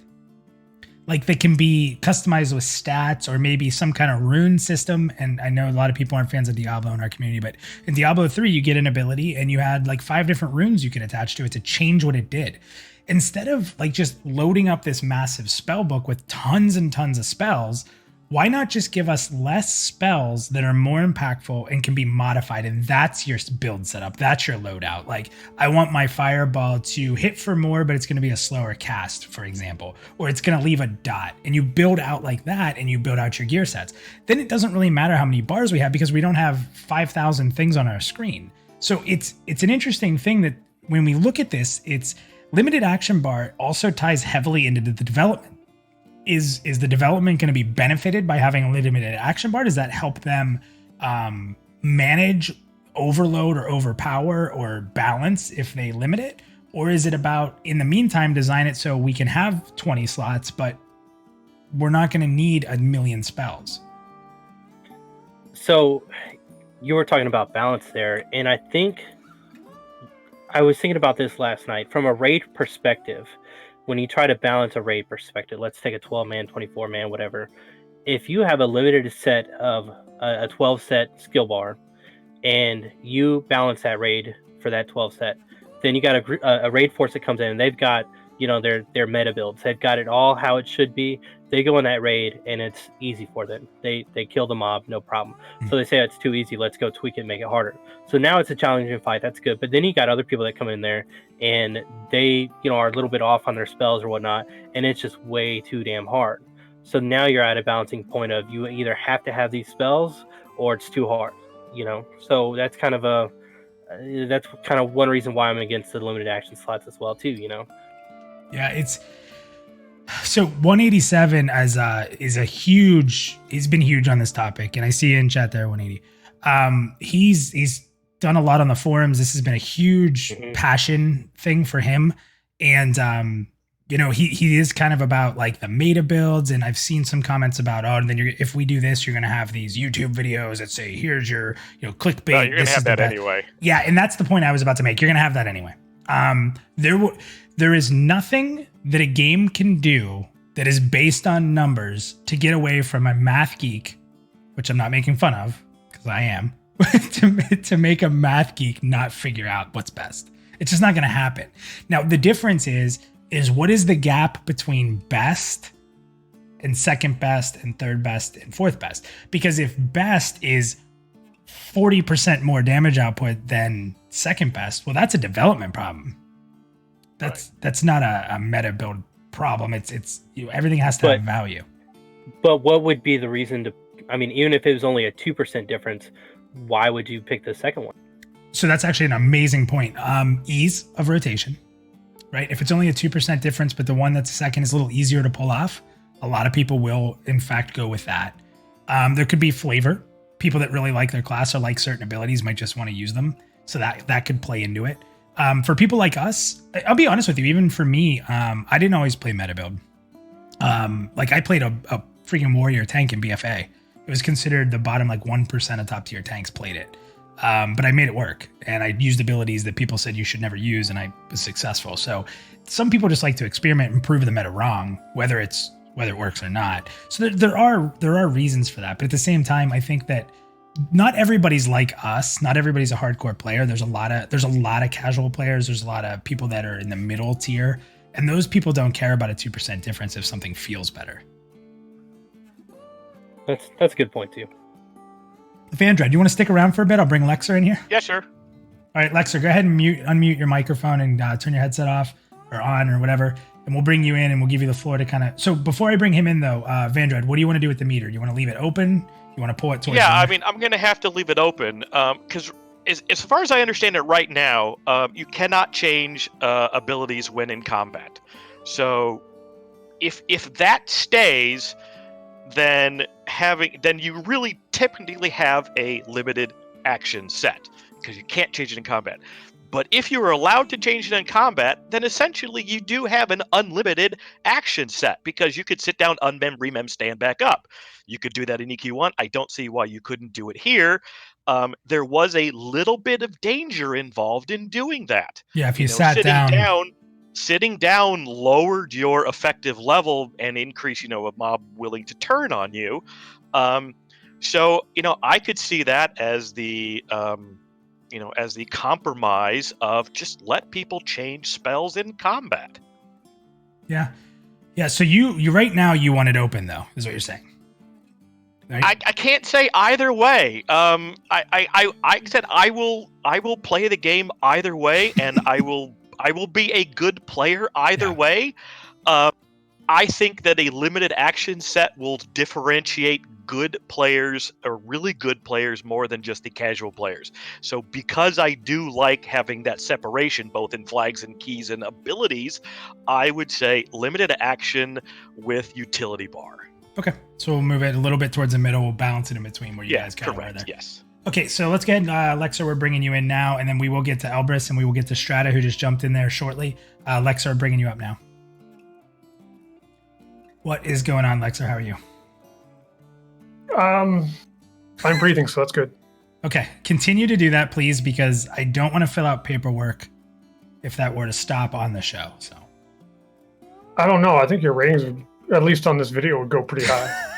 Like they can be customized with stats or maybe some kind of rune system. And I know a lot of people aren't fans of Diablo in our community, but in Diablo 3, you get an ability and you had like 5 different runes you can attach to it to change what it did. Instead of like just loading up this massive spell book with tons and tons of spells, why not just give us less spells that are more impactful and can be modified? And that's your build setup. That's your loadout. Like I want my fireball to hit for more, but it's going to be a slower cast, for example, or it's going to leave a dot, and you build out like that and you build out your gear sets. Then it doesn't really matter how many bars we have because we don't have 5,000 things on our screen. So it's an interesting thing that when we look at this, it's limited action bar also ties heavily into the development. Is the development going to be benefited by having a limited action bar? Does that help them manage overload or overpower or balance if they limit it? Or is it about, in the meantime, design it so we can have 20 slots, but we're not going to need a million spells? So you were talking about balance there, and I think I was thinking about this last night from a raid perspective. When you try to balance a raid perspective, let's take a 12-man, 24-man, whatever. If you have a limited set of a 12 set skill bar and you balance that raid for that 12 set, then you got a raid force that comes in and they've got, their meta builds. They've got it all how it should be. They go in that raid and it's easy for them. They kill the mob, no problem. So they say it's too easy. Let's go tweak it and make it harder. So now it's a challenging fight. That's good. But then you got other people that come in there and they, are a little bit off on their spells or whatnot, and it's just way too damn hard. So now you're at a balancing point of you either have to have these spells or it's too hard, So that's kind of one reason why I'm against the limited action slots as well too, Yeah, it's so 187 is a huge. He's been huge on this topic, and I see in chat there 180. He's done a lot on the forums. This has been a huge passion thing for him, and he is kind of about like the meta builds. And I've seen some comments about and then if we do this, you're gonna have these YouTube videos that say here's your clickbait. No, you're gonna have that anyway. Yeah, and that's the point I was about to make. You're gonna have that anyway. There is nothing that a game can do that is based on numbers to get away from a math geek, which I'm not making fun of because I am, to make a math geek not figure out what's best. It's just not going to happen. Now, the difference is what is the gap between best and second best and third best and fourth best? Because if best is 40% more damage output than second best, well, that's a development problem. That's not a meta build problem. It's everything has to have value. But what would be the reason to? I mean, even if it was only a 2% difference, why would you pick the second one? So that's actually an amazing point. Ease of rotation, right? If it's only a 2% difference, but the one that's second is a little easier to pull off, a lot of people will, in fact, go with that. There could be flavor. People that really like their class or like certain abilities might just want to use them. So that could play into it. For people like us, I'll be honest with you, even for me, I didn't always play meta build. Like I played a freaking warrior tank in BFA. It was considered the bottom 1% of top tier tanks played it. But I made it work, and I used abilities that people said you should never use, and I was successful. So some people just like to experiment and prove the meta wrong, whether it works or not. So there are reasons for that. But at the same time, I think that not everybody's like us. Not everybody's a hardcore player. There's a lot of casual players. There's a lot of people that are in the middle tier, and those people don't care about a 2% difference if something feels better. That's a good point too. Vandred, do you want to stick around for a bit? I'll bring Lexer in here. Yeah, sure. All right, Lexer, go ahead and unmute your microphone and turn your headset off or on or whatever, and we'll bring you in and we'll give you the floor to kind of. So before I bring him in, though, Vandred, what do you want to do with the meter? You want to leave it open? You want to pull it towards? Yeah, I mean, I'm going to have to leave it open because as far as I understand it right now, you cannot change abilities when in combat. So if that stays, then you really typically have a limited action set because you can't change it in combat. But if you are allowed to change it in combat, then essentially you do have an unlimited action set because you could sit down, unmem, remem, stand back up. You could do that in EQ1. I don't see why you couldn't do it here. There was a little bit of danger involved in doing that. Yeah, if you sat down. Sitting down lowered your effective level and increased, a mob willing to turn on you. So, I could see that as the compromise of just let people change spells in combat. Yeah. Yeah. So you right now you want it open though, is what you're saying. Right? I can't say either way. I said I will play the game either way, and I will be a good player either way. I think that a limited action set will differentiate good players or really good players more than just the casual players. So because I do like having that separation both in flags and keys and abilities, I would say limited action with utility bar. Okay, so we'll move it a little bit towards the middle. We'll balance it in between where you guys kind of are there. Yes. Okay, so let's get Lexer. We're bringing you in now, and then we will get to Elbrus, and we will get to Strata, who just jumped in there shortly. Lexer, bringing you up now. What is going on, Lexer? How are you? I'm breathing, so that's good. Okay, continue to do that, please, because I don't want to fill out paperwork if that were to stop on the show. So I don't know. I think your ratings, at least on this video, would go pretty high.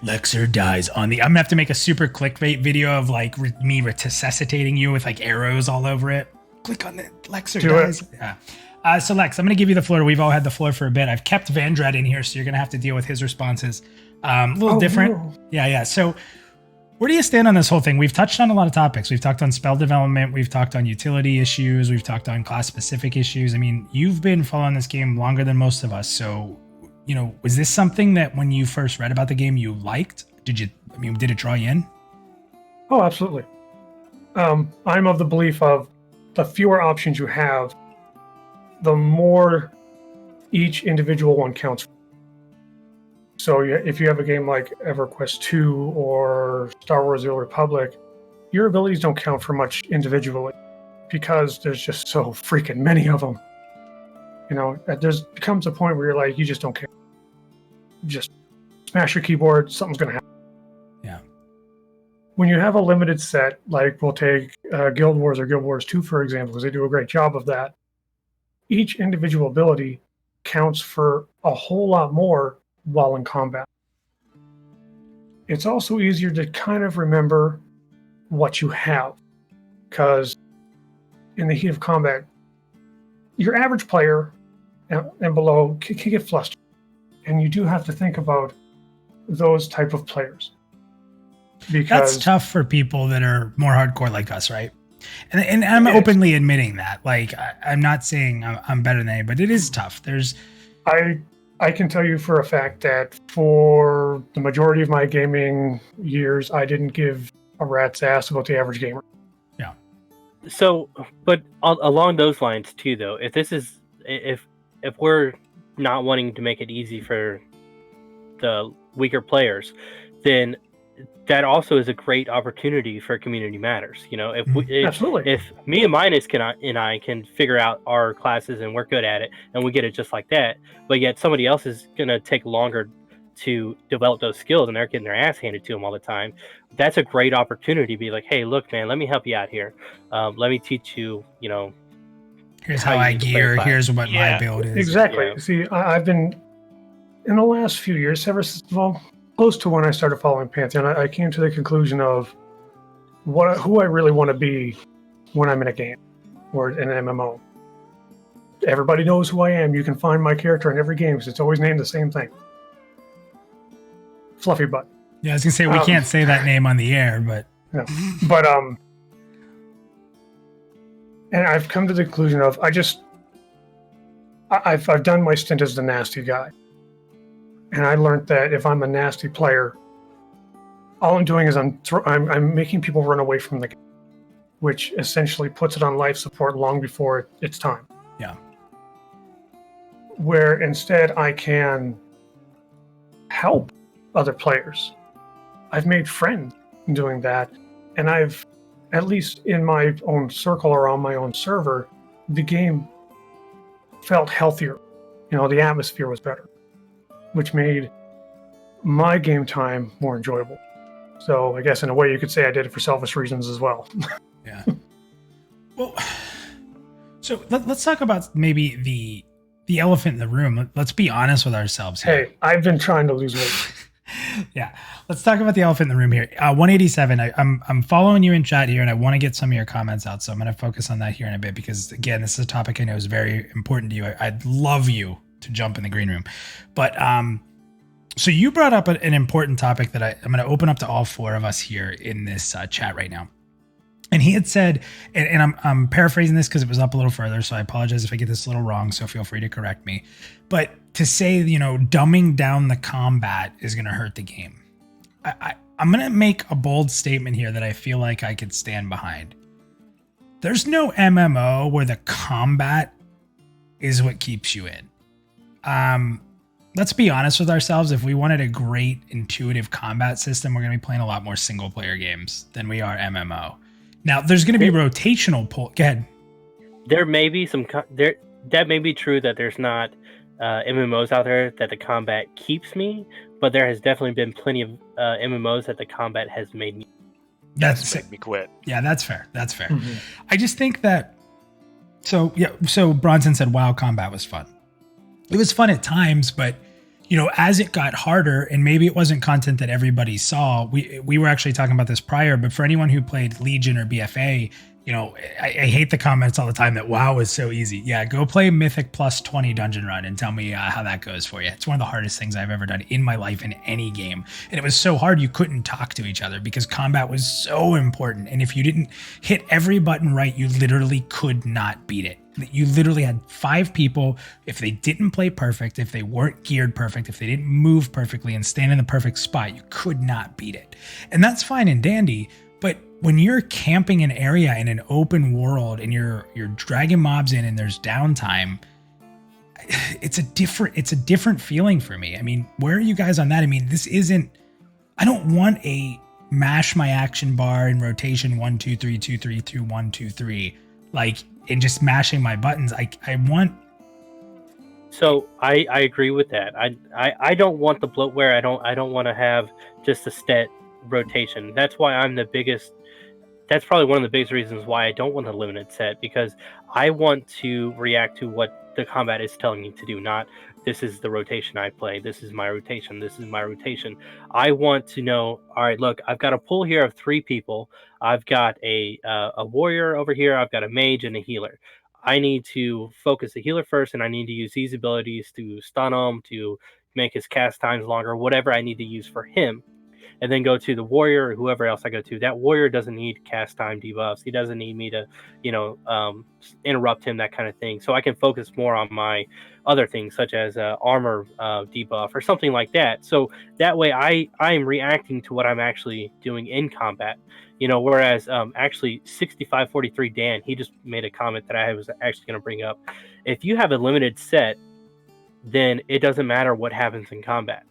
Lexer dies on the. I'm gonna have to make a super clickbait video of like me resuscitating you with like arrows all over it. Click on it. Lexer dies. Yeah. So Lex, I'm gonna give you the floor. We've all had the floor for a bit. I've kept Vandred in here, so you're gonna have to deal with his responses. A little different. No. Yeah. So where do you stand on this whole thing? We've touched on a lot of topics. We've talked on spell development. We've talked on utility issues. We've talked on class-specific issues. I mean, you've been following this game longer than most of us. So, was this something that when you first read about the game you liked? Did it draw you in? Oh, absolutely. I'm of the belief of the fewer options you have, the more each individual one counts. So if you have a game like EverQuest 2 or Star Wars The Old Republic, your abilities don't count for much individually because there's just so freaking many of them. There comes a point where you're like, you just don't care. Just smash your keyboard, something's going to happen. Yeah. When you have a limited set, like we'll take Guild Wars or Guild Wars 2, for example, because they do a great job of that, each individual ability counts for a whole lot more while in combat. It's also easier to kind of remember what you have, because in the heat of combat, your average player and below can get flustered, and you do have to think about those type of players. Because that's tough for people that are more hardcore like us, right? And I'm openly admitting that. Like, I'm not saying I'm better than anybody, but it is tough. I can tell you for a fact that for the majority of my gaming years, I didn't give a rat's ass about the average gamer. Yeah. So, but along those lines too, though, if we're not wanting to make it easy for the weaker players, then that also is a great opportunity for Community Matters. Absolutely. If me and Minus and I can figure out our classes and we're good at it and we get it just like that, but yet somebody else is going to take longer to develop those skills and they're getting their ass handed to them all the time, that's a great opportunity to be like, hey, look, man, let me help you out here. Let me teach you, here's how I gear, here's what my build is. Exactly. Yeah. See, I've been, in the last few years, ever since, close to when I started following Pantheon, I came to the conclusion of who I really want to be when I'm in a game or in an MMO. Everybody knows who I am. You can find my character in every game because it's always named the same thing. Fluffy butt. Yeah, I was gonna say we can't say that name on the air, but yeah. But and I've come to the conclusion of I've done my stint as the nasty guy, and I learned that if I'm a nasty player, all I'm doing is I'm making people run away from the game, which essentially puts it on life support long before it's time. Yeah. Where instead I can help other players. I've made friends doing that, and I've, at least in my own circle or on my own server, the game felt healthier. The atmosphere was better, which made my game time more enjoyable. So I guess in a way you could say I did it for selfish reasons as well. Yeah. Well, so let's talk about maybe the elephant in the room. Let's be honest with ourselves here. Hey, I've been trying to lose weight. Yeah, let's talk about the elephant in the room here. 187. I'm following you in chat here, and I want to get some of your comments out. So I'm going to focus on that here in a bit because, again, this is a topic I know is very important to you. I'd love you to jump in the green room, but so you brought up an important topic that I'm going to open up to all four of us here in this chat right now. And he had said, and I'm paraphrasing this because it was up a little further, so I apologize if I get this a little wrong, so feel free to correct me. But to say, dumbing down the combat is going to hurt the game. I'm going to make a bold statement here that I feel like I could stand behind. There's no MMO where the combat is what keeps you in. Let's be honest with ourselves. If we wanted a great intuitive combat system, we're going to be playing a lot more single player games than we are MMO. Now, there's going to be rotational pull. Go ahead. There may be that may be true that there's not MMOs out there that the combat keeps me, but there has definitely been plenty of MMOs that the combat has made me. That's made me quit. Yeah, that's fair. That's fair. Mm-hmm. I just think that. So Bronson said, "Wow, combat was fun." It was fun at times, but as it got harder, and maybe it wasn't content that everybody saw, we were actually talking about this prior, but for anyone who played Legion or BFA, I hate the comments all the time that WoW is so easy. Yeah, go play Mythic plus 20 dungeon run and tell me how that goes for you. It's one of the hardest things I've ever done in my life in any game. And it was so hard you couldn't talk to each other because combat was so important. And if you didn't hit every button right, you literally could not beat it. You literally had 5 people. If they didn't play perfect, if they weren't geared perfect, if they didn't move perfectly and stand in the perfect spot, you could not beat it. And that's fine and dandy. But when you're camping an area in an open world and you're dragging mobs in and there's downtime, it's a different feeling for me. I mean, where are you guys on that? I mean, I don't want a mash my action bar in rotation 1 2 3 2 3 2 1 2 3 and just mashing my buttons. I want. So I agree with that. I don't want the bloatware. I don't want to have just a set rotation. That's why that's probably one of the biggest reasons why I don't want a limited set, because I want to react to what the combat is telling me to do, not this is the rotation I play, this is my rotation, this is my rotation. I want to know, all right, look, I've got a pool here of 3 people. I've got a warrior over here, I've got a mage and a healer. I need to focus the healer first, and I need to use these abilities to stun him, to make his cast times longer, whatever I need to use for him. And then go to the warrior or whoever else I go to. That warrior doesn't need cast time debuffs. He doesn't need me to, interrupt him, that kind of thing. So I can focus more on my other things, such as armor debuff or something like that. So that way I am reacting to what I'm actually doing in combat. Whereas actually 6543 Dan, he just made a comment that I was actually going to bring up. If you have a limited set, then it doesn't matter what happens in combat.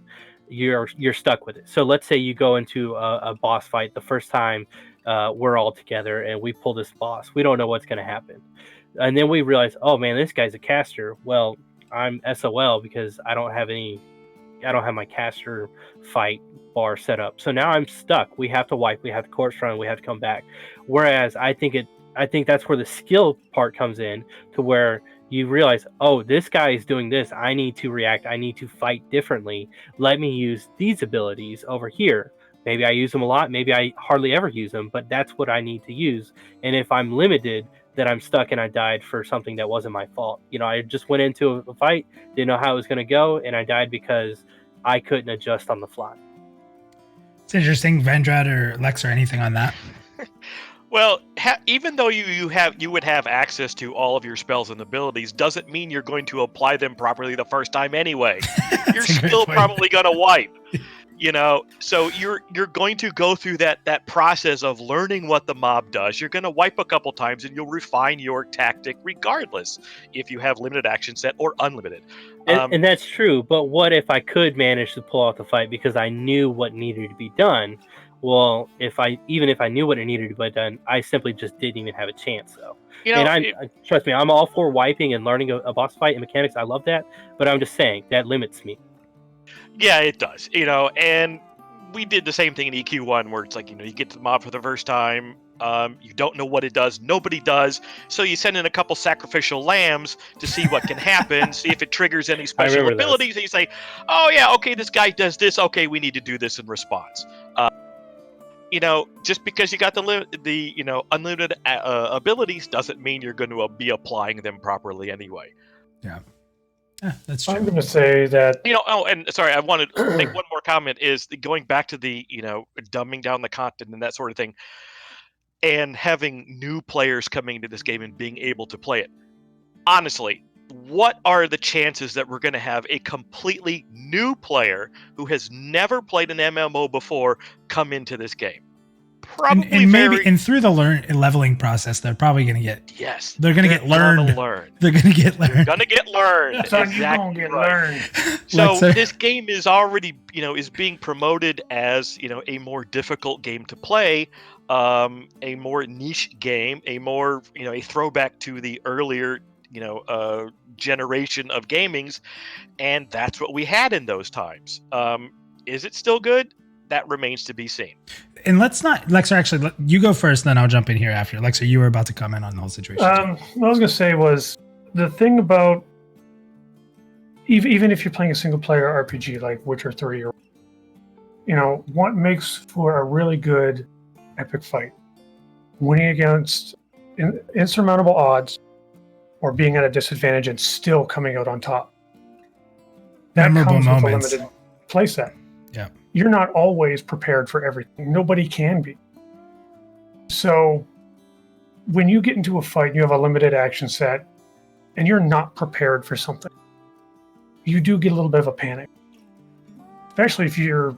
You're stuck with it. So let's say you go into a boss fight the first time we're all together and we pull this boss. We don't know what's going to happen. And then we realize, oh man, this guy's a caster. Well, I'm SOL because I don't have my caster fight bar set up. So now I'm stuck. We have to wipe, we have to corpse run, we have to come back. Whereas I think that's where the skill part comes in, to where you realize, oh, this guy is doing this. I need to react. I need to fight differently. Let me use these abilities over here. Maybe I use them a lot. Maybe I hardly ever use them, but that's what I need to use. And if I'm limited, then I'm stuck and I died for something that wasn't my fault. I just went into a fight, didn't know how it was going to go, and I died because I couldn't adjust on the fly. It's interesting. Vendrad or Lex or anything on that? Well, even though you would have access to all of your spells and abilities, doesn't mean you're going to apply them properly the first time anyway. You're That's a good still point. probably going to wipe. So you're going to go through that process of learning what the mob does. You're going to wipe a couple times, and you'll refine your tactic regardless if you have limited action set or unlimited. And that's true. But what if I could manage to pull out the fight because I knew what needed to be done? Well, even if I knew what it needed to be done, I simply just didn't even have a chance. So, trust me, I'm all for wiping and learning a boss fight and mechanics. I love that, but I'm just saying that limits me. Yeah, it does. And we did the same thing in EQ1 where it's like, you get to the mob for the first time. You don't know what it does. Nobody does. So you send in a couple sacrificial lambs to see what can happen, see if it triggers any special abilities. And you say, oh, yeah, okay, this guy does this. Okay, we need to do this in response. Just because you got the unlimited abilities doesn't mean you're going to be applying them properly anyway. Yeah. That's true. I'm going to say that. And sorry, I wanted to make one more comment is going back to the, dumbing down the content and that sort of thing, and having new players coming into this game and being able to play it. Honestly, what are the chances that we're going to have a completely new player who has never played an MMO before come into this game? Probably and maybe through the leveling process, they're probably going to get. Yes, they're going to get learned. They're going to get learned. They're going to get learned. That's exactly you're going to get learned. So this game is already, is being promoted as, a more difficult game to play, a more niche game, a more, a throwback to the earlier, generation of gamings, and that's what we had in those times. Is it still good? That remains to be seen. And let's not, Lexer, actually, you go first, then I'll jump in here after. Lexer, you were about to comment on the whole situation. What I was going to say was the thing about even if you're playing a single player RPG like Witcher 3 or what makes for a really good epic fight? Winning against insurmountable odds or being at a disadvantage and still coming out on top. That Memorable comes moments. with a limited playset. Yeah. You're not always prepared for everything. Nobody can be. So when you get into a fight and you have a limited action set and you're not prepared for something, you do get a little bit of a panic. Especially if you're,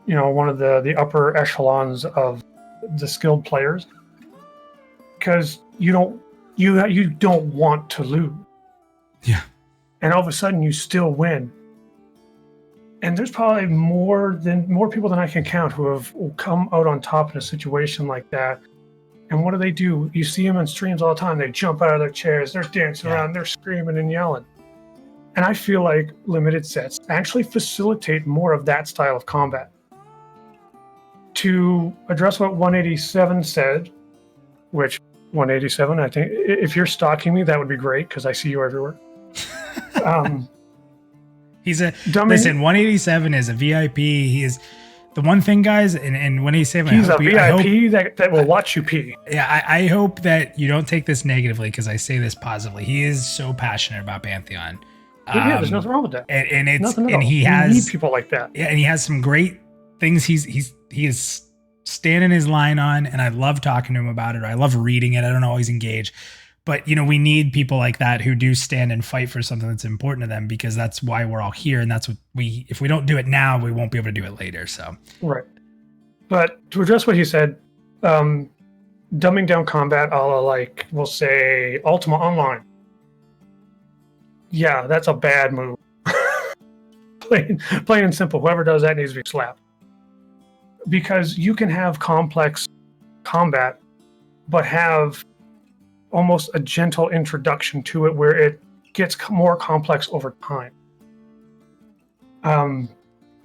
one of the upper echelons of the skilled players. Because you don't want to lose. Yeah. And all of a sudden you still win. And there's probably more people than I can count who have come out on top in a situation like that. And what do? You see them on streams all the time. They jump out of their chairs. They're dancing around. They're screaming and yelling. And I feel like limited sets actually facilitate more of that style of combat. To address what 187 said, which 187, I think, if you're stalking me, that would be great because I see you everywhere. Listen, 187 is a VIP. He is the one thing, guys, and 187. He's a VIP that will watch you pee. Yeah, I hope that you don't take this negatively because I say this positively. He is so passionate about Pantheon. There's nothing wrong with that. And it's nothing and he we has need people like that. Yeah, and he has some great things. He is standing his line on, and I love talking to him about it. I love reading it. I don't always engage. But, we need people like that who do stand and fight for something that's important to them because that's why we're all here. And that's what if we don't do it now, we won't be able to do it later. So, right. But to address what he said, dumbing down combat, we'll say Ultima Online. Yeah, that's a bad move. plain and simple. Whoever does that needs to be slapped. Because you can have complex combat, but have almost a gentle introduction to it where it gets more complex over time.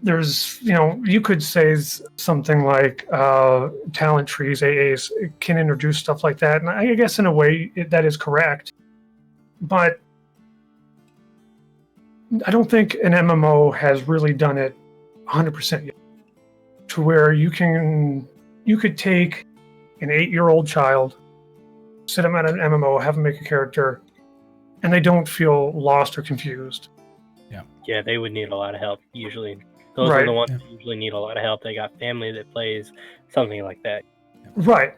There's, you could say something like talent trees, AAs can introduce stuff like that. And I guess in a way that is correct. But I don't think an MMO has really done it 100% yet. To where you could take an 8-year-old child, sit them at an MMO, have them make a character, and they don't feel lost or confused. Yeah, they would need a lot of help usually. Those Right. are the ones that usually need a lot of help. They got family that plays, something like that. Right.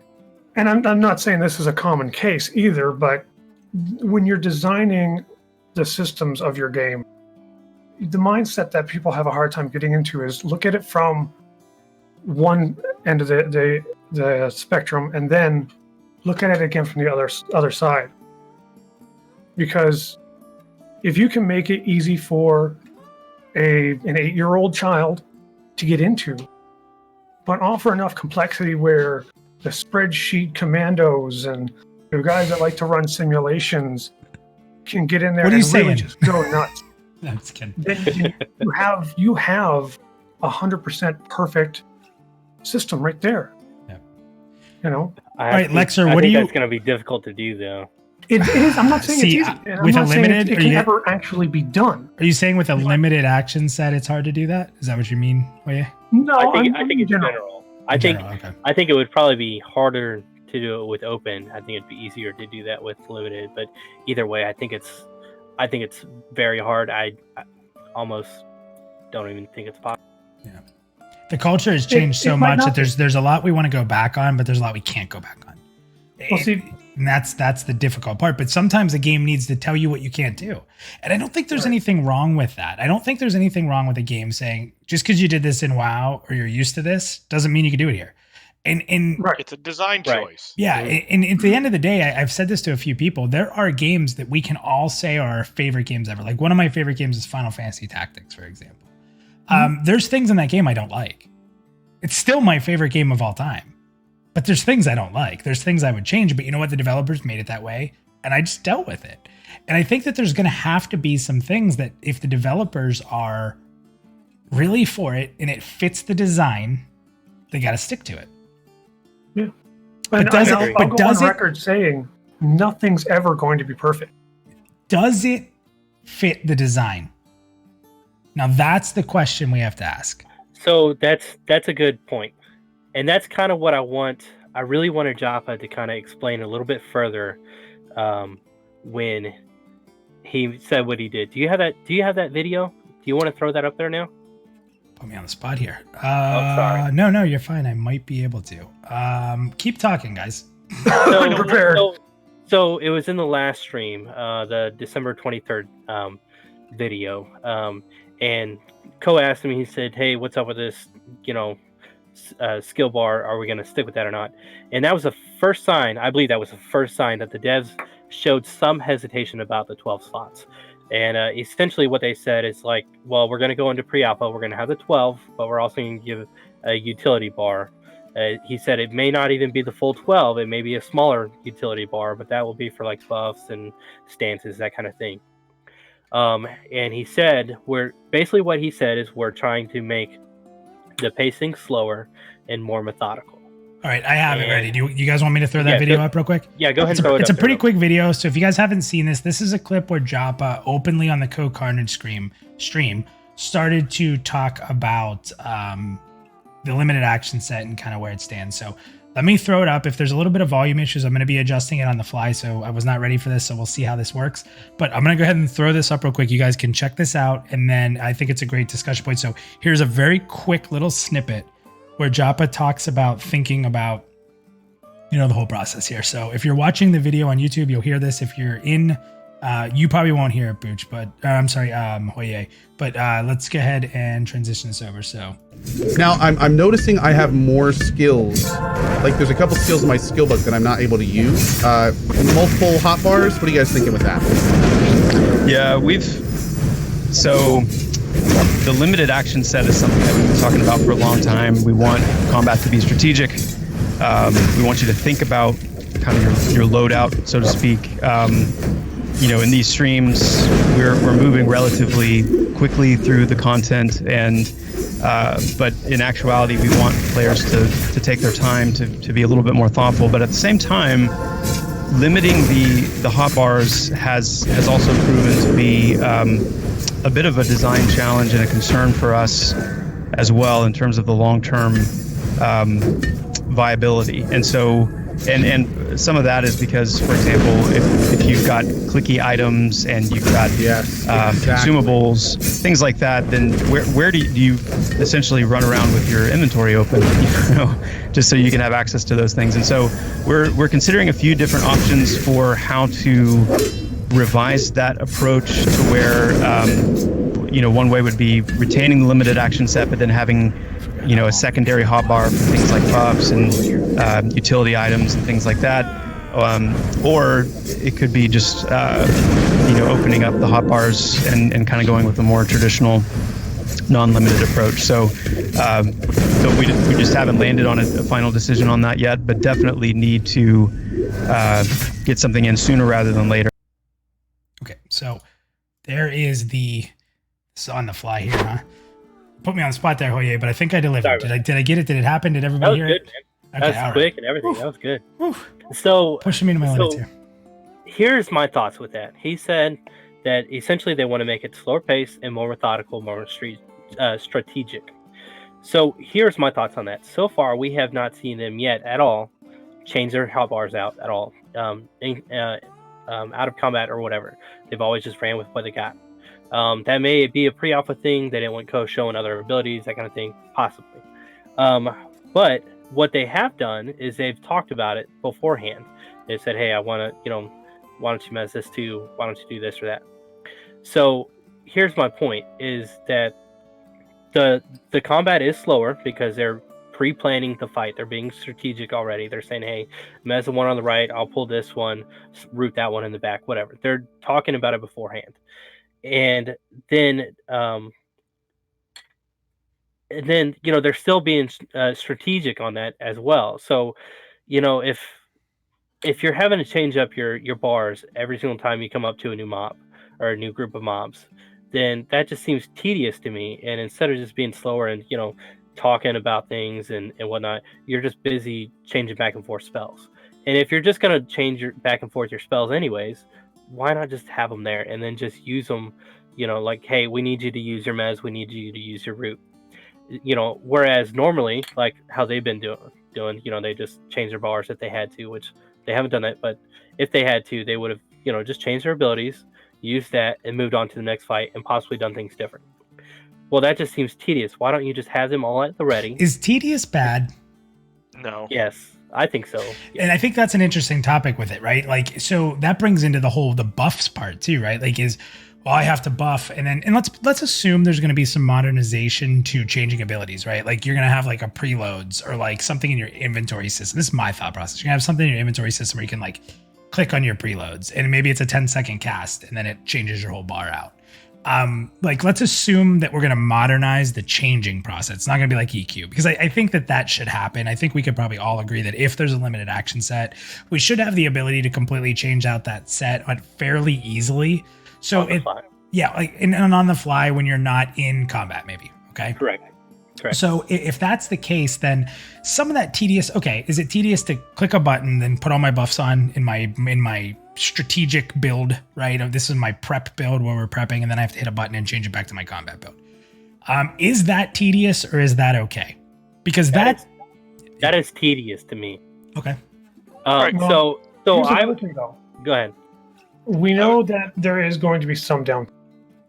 And I'm not saying this is a common case either, but when you're designing the systems of your game, the mindset that people have a hard time getting into is look at it from one end of the spectrum and then look at it again from the other side. Because if you can make it easy for an 8-year-old child to get into, but offer enough complexity where the spreadsheet commandos and the guys that like to run simulations can get in there What are and you really saying? just go nuts. I'm just kidding. Then you have 100% perfect system right there. Yeah. You know, All right, Lexer, what do you- That's going to be difficult to do, though. it is. I'm not saying See, it's easy. And I'm with a not saying limited, it are can you- ever actually be done. Are you saying with a limited action set, it's hard to do that? Is that what you mean? Oh yeah. No, I think I'm it's general. general. I think Okay. I think it would probably be harder to do it with open. I think it'd be easier to do that with limited. But either way, I think it's very hard. I almost don't even think it's possible. The culture has changed so it might much not that there's a lot we want to go back on, but there's a lot we can't go back on. Well, see, And that's the difficult part. But sometimes a game needs to tell you what you can't do. And I don't think there's Right. anything wrong with that. I don't think there's anything wrong with a game saying, just because you did this in WoW or you're used to this, doesn't mean you can do it here. And right. It's a design Right. choice. yeah, and at the end of the day, I've said this to a few people. There are games that we can all say are our favorite games ever. Like one of my favorite games is Final Fantasy Tactics, for example. There's things in that game I don't like. It's still my favorite game of all time. But there's things I don't like. There's things I would change. But you know what? The developers made it that way. And I just dealt with it. And I think that there's going to have to be some things that if the developers are really for it and it fits the design, they got to stick to it. Yeah. But And does it- I'll but go does on it- record saying nothing's ever going to be perfect. Does it fit the design? Now that's the question we have to ask. So that's a good point, and that's kind of what I want. I really wanted Joppa to kind of explain a little bit further when he said what he did. Do you have that video? Do you want to throw that up there now? Put me on the spot here. sorry. No, you're fine. I might be able to. Keep talking, guys. So, Prepared. So it was in the last stream, the December 23rd video, and Ko asked me. He said, "Hey, what's up with this? Skill bar? Are we going to stick with that or not?" And that was the first sign. I believe that was the first sign that the devs showed some hesitation about the 12 slots. And essentially, what they said is like, "Well, we're going to go into pre-alpha. We're going to have the 12, but we're also going to give a utility bar." He said it may not even be the full 12. It may be a smaller utility bar, but that will be for like buffs and stances, that kind of thing. And he said we're trying to make the pacing slower and more methodical. All right, I have it ready. Do you guys want me to throw that video up real quick? Yeah, go ahead. It's a pretty quick video. So if you guys haven't seen this, this is a clip where Joppa openly on the Code Carnage stream started to talk about the limited action set and kind of where it stands. So let me throw it up. If there's a little bit of volume issues, I'm going to be adjusting it on the fly. So I was not ready for this. So we'll see how this works. But I'm going to go ahead and throw this up real quick. You guys can check this out. And then I think it's a great discussion point. So here's a very quick little snippet where Joppa talks about thinking about, the whole process here. So if you're watching the video on YouTube, you'll hear this. If you're in, you probably won't hear it, Booch, but I'm sorry, Hoiyah. But let's go ahead and transition this over. So now I'm noticing I have more skills. Like there's a couple skills in my skill book that I'm not able to use. Multiple hotbars. What are you guys thinking with that? Yeah, so the limited action set is something that we've been talking about for a long time. We want combat to be strategic. We want you to think about kind of your loadout, so to speak. In these streams, we're moving relatively quickly through the content, and but in actuality, we want players to take their time to be a little bit more thoughtful. But at the same time, limiting the hotbars has also proven to be a bit of a design challenge and a concern for us as well in terms of the long-term viability. And so, and some of that is because, for example, if you've got clicky items and you've got consumables, things like that, then where do you essentially run around with your inventory open, just so you can have access to those things? And so we're considering a few different options for how to revise that approach to where, one way would be retaining the limited action set, but then having a secondary hotbar for things like buffs and utility items and things like that, or it could be just opening up the hotbars and kind of going with a more traditional non-limited approach. So we just haven't landed on a final decision on that yet, but definitely need to get something in sooner rather than later. Okay, so there is it's on the fly here, huh? Put me on the spot there, Hoiyah, but I think I delivered. Did I get it? Did it happen? Did everybody hear it? That was good, man. That was quick and everything. That was good. Whew. So pushing me to my limits here. Here's my thoughts with that. He said that essentially they want to make it slower pace and more methodical, more strategic. So here's my thoughts on that. So far, we have not seen them yet at all change their hotbars out at all, out of combat or whatever. They've always just ran with what they got. That may be a pre-alpha thing. They didn't want Ko showing other abilities, that kind of thing, possibly. But what they have done is they've talked about it beforehand. They said, hey, I want to, why don't you mess this too? Why don't you do this or that? So here's my point, is that the combat is slower because they're pre-planning the fight. They're being strategic already. They're saying, hey, Mez the one on the right, I'll pull this one, root that one in the back, whatever. They're talking about it beforehand. And then they're still being strategic on that as well. So, if you're having to change up your bars every single time you come up to a new mob or a new group of mobs, then that just seems tedious to me. And instead of just being slower and talking about things and whatnot, you're just busy changing back and forth spells. And if you're just gonna change your back and forth your spells anyways, why not just have them there and then just use them, like, hey, we need you to use your mez, we need you to use your root. Whereas normally, like how they've been doing, they just change their bars if they had to, which they haven't done that, but if they had to, they would have, just changed their abilities, used that, and moved on to the next fight and possibly done things different. Well, that just seems tedious. Why don't you just have them all at the ready? Is tedious bad? No. Yes. I think so. Yeah. And I think that's an interesting topic with it, right? Like, so that brings into the buffs part too, right? Like I have to buff and let's assume there's going to be some modernization to changing abilities, right? Like you're going to have like a preloads or like something in your inventory system. This is my thought process. You're going to have something in your inventory system where you can like click on your preloads and maybe it's a 10-second cast and then it changes your whole bar out. Like let's assume that we're going to modernize the changing process. It's not going to be like EQ because I think that should happen. I think we could probably all agree that if there's a limited action set, we should have the ability to completely change out that set fairly easily. So and on the fly when you're not in combat, maybe. Okay. Correct. So if that's the case, then some of that tedious. Okay, is it tedious to click a button, then put all my buffs on in my strategic build, right? This is my prep build where we're prepping, and then I have to hit a button and change it back to my combat build. Is that tedious or is that okay? Because that is tedious to me. Okay. So I would go ahead. We know that there is going to be some downtime,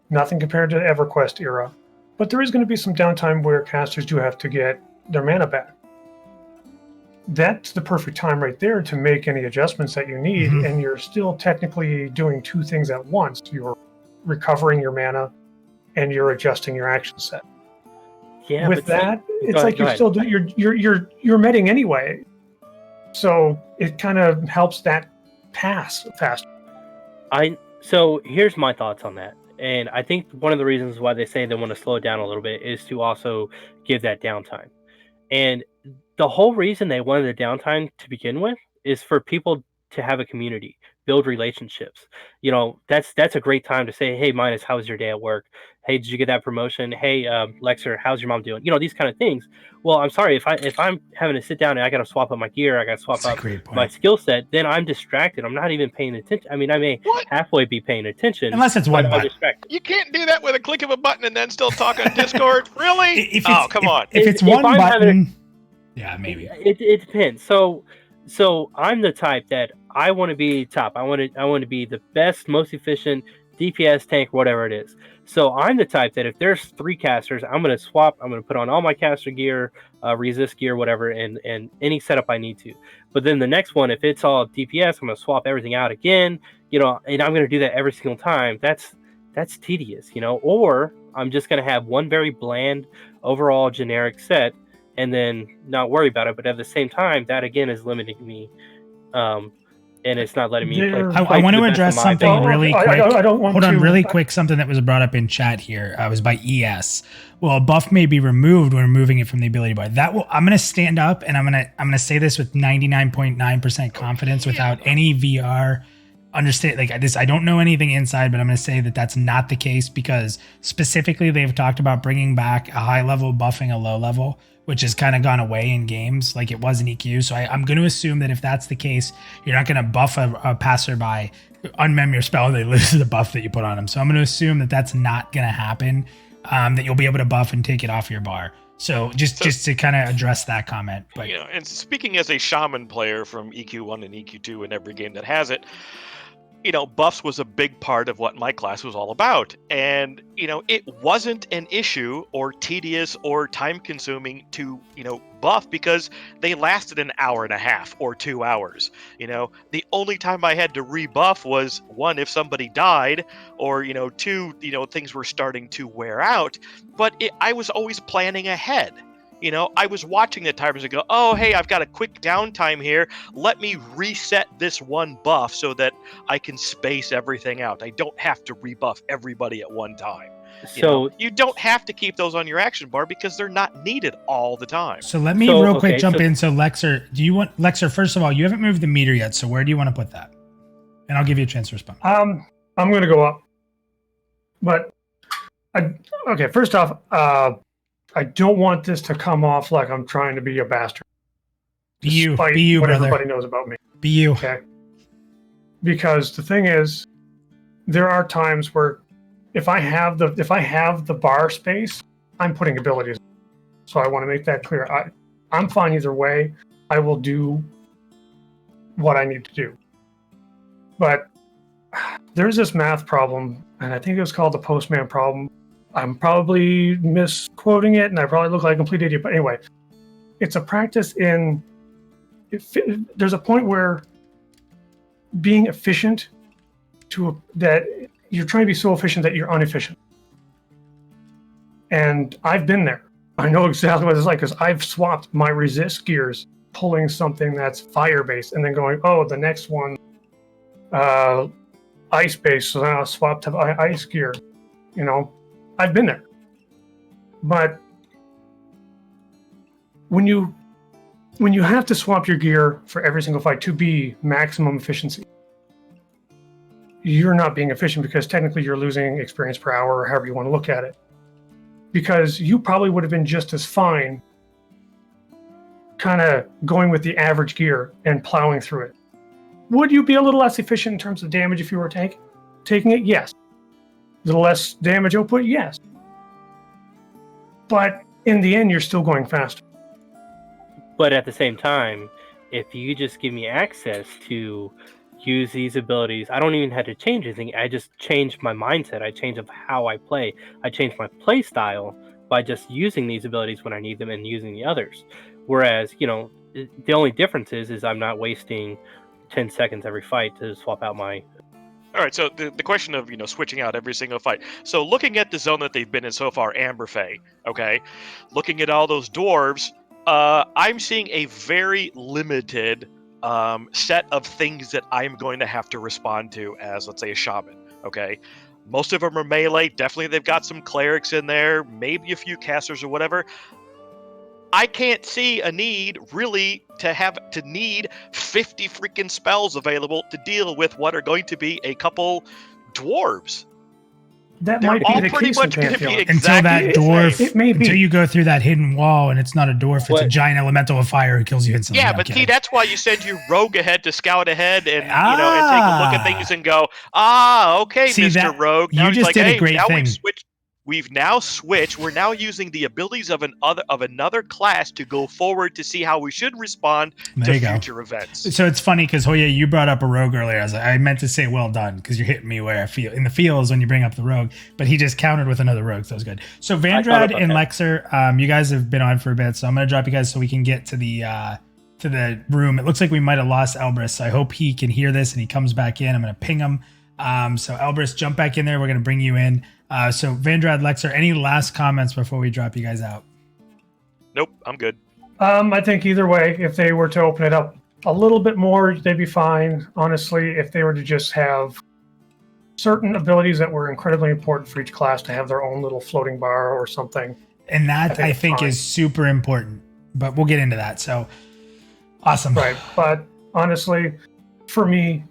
nothing compared to the EverQuest era, but there is going to be some downtime where casters do have to get their mana back. That's the perfect time right there to make any adjustments that you need, and you're still technically doing two things at once. You're recovering your mana, and you're adjusting your action set. Yeah. With that, it's like you're still doing you're meting anyway, so it kind of helps that pass faster. So here's my thoughts on that. And I think one of the reasons why they say they want to slow it down a little bit is to also give that downtime. And the whole reason they wanted the downtime to begin with is for people to have a community, build relationships. That's a great time to say, hey, Minus, how was your day at work? Hey, did you get that promotion? Hey, Lexer, how's your mom doing? These kind of things. Well, I'm sorry, if I'm having to sit down and I got to swap up my gear, I got to swap up my skill set, then I'm distracted. I'm not even paying attention. I mean, I may halfway be paying attention. Unless it's one button. You can't do that with a click of a button and then still talk on Discord. Really? Come on. If it's one button... Yeah, maybe. It depends. So I'm the type that I want to be top. I want to be the best, most efficient DPS tank, whatever it is. So I'm the type that if there's 3 casters, I'm gonna swap. I'm gonna put on all my caster gear, resist gear, whatever, and any setup I need to. But then the next one, if it's all DPS, I'm gonna swap everything out again. And I'm gonna do that every single time. That's tedious, Or I'm just gonna have one very bland, overall generic set, and then not worry about it. But at the same time, that again is limiting me, and it's not letting me play. I want to address something really quick. I don't want Hold on, to- really quick. Something that was brought up in chat here was by ES. Well, a buff may be removed when removing it from the ability bar. I'm going to stand up and I'm going to say this with 99.9% confidence without any VR understand like this. I don't know anything inside, but I'm going to say that that's not the case because specifically they've talked about bringing back a high level buffing a low level, which has kind of gone away in games like it was in EQ. So I'm going to assume that if that's the case, you're not going to buff a passerby, unmem your spell, and they lose the buff that you put on them. So I'm going to assume that that's not going to happen, that you'll be able to buff and take it off your bar. So just to kind of address that comment. But and speaking as a shaman player from EQ1 and EQ2 in every game that has it, buffs was a big part of what my class was all about. And, it wasn't an issue or tedious or time consuming to, buff because they lasted an hour and a half or 2 hours. The only time I had to rebuff was 1, if somebody died, or, 2, things were starting to wear out. But I was always planning ahead. I was watching the timers and go, oh, hey, I've got a quick downtime here. Let me reset this one buff so that I can space everything out. I don't have to rebuff everybody at one time. So you don't have to keep those on your action bar because they're not needed all the time. So let me real quick jump in. So Lexer, first of all, you haven't moved the meter yet. So where do you want to put that? And I'll give you a chance to respond. I'm going to go up. But, first off, I don't want this to come off like I'm trying to be a bastard. Be you, what brother. Everybody knows about me. Be you. Okay. Because the thing is, there are times where if I have the bar space, I'm putting abilities. So I want to make that clear. I'm fine either way. I will do what I need to do. But there's this math problem, and I think it was called the postman problem. I'm probably misquoting it, and I probably look like a complete idiot. But anyway, it's a practice in... There's a point where being efficient that you're trying to be so efficient that you're inefficient. And I've been there. I know exactly what it's like because I've swapped my resist gears, pulling something that's fire-based, and then going, oh, the next one, ice-based, so then I'll swap to ice gear, I've been there. But when you have to swap your gear for every single fight to be maximum efficiency, you're not being efficient because technically you're losing experience per hour or however you want to look at it. Because you probably would have been just as fine kind of going with the average gear and plowing through it. Would you be a little less efficient in terms of damage if you were taking it? Yes. A little less damage output? Yes. But in the end, you're still going faster. But at the same time, if you just give me access to use these abilities, I don't even have to change anything. I just change my mindset. I change of how I play. I change my play style by just using these abilities when I need them and using the others. Whereas, the only difference is I'm not wasting 10 seconds every fight to swap out my... All right, so the question of, switching out every single fight. So looking at the zone that they've been in so far, Amberfey, okay? Looking at all those dwarves, I'm seeing a very limited set of things that I'm going to have to respond to as, let's say, a shaman, okay? Most of them are melee. Definitely they've got some clerics in there, maybe a few casters or whatever. I can't see a need really to need 50 freaking spells available to deal with what are going to be a couple dwarves. That They're might all be the pretty case much in going to be Pantheon. exactly Until that the dwarf, same. It may be. until you go through that hidden wall and it's not a dwarf, it's a giant elemental of fire who kills you instantly. Yeah, I'm but kidding. see, that's why you send your rogue ahead to scout ahead and and take a look at things and go, okay, See, Mr. that- Rogue. you Now he's just like, did a hey, great now thing. we've switched. we've now switched. We're now using the abilities of another class to go forward to see how we should respond to future events. So it's funny because Hoiyah, you brought up a rogue earlier. I meant to say well done because you're hitting me where I feel in the feels when you bring up the rogue, but he just countered with another rogue, so that was good. So Vandrad and Lexer, you guys have been on for a bit, so I'm gonna drop you guys so we can get to the room. It looks like we might have lost Elbrus, so I hope he can hear this and he comes back in. I'm gonna ping him. So Elbrus, jump back in there. We're gonna bring you in. So Vandrad, Lexer, any last comments before we drop you guys out? Nope, I'm good. I think either way, if they were to open it up a little bit more, they'd be fine. Honestly, if they were to just have certain abilities that were incredibly important for each class to have their own little floating bar or something. And that I think is super important, but we'll get into that. So awesome. Right. But honestly, for me,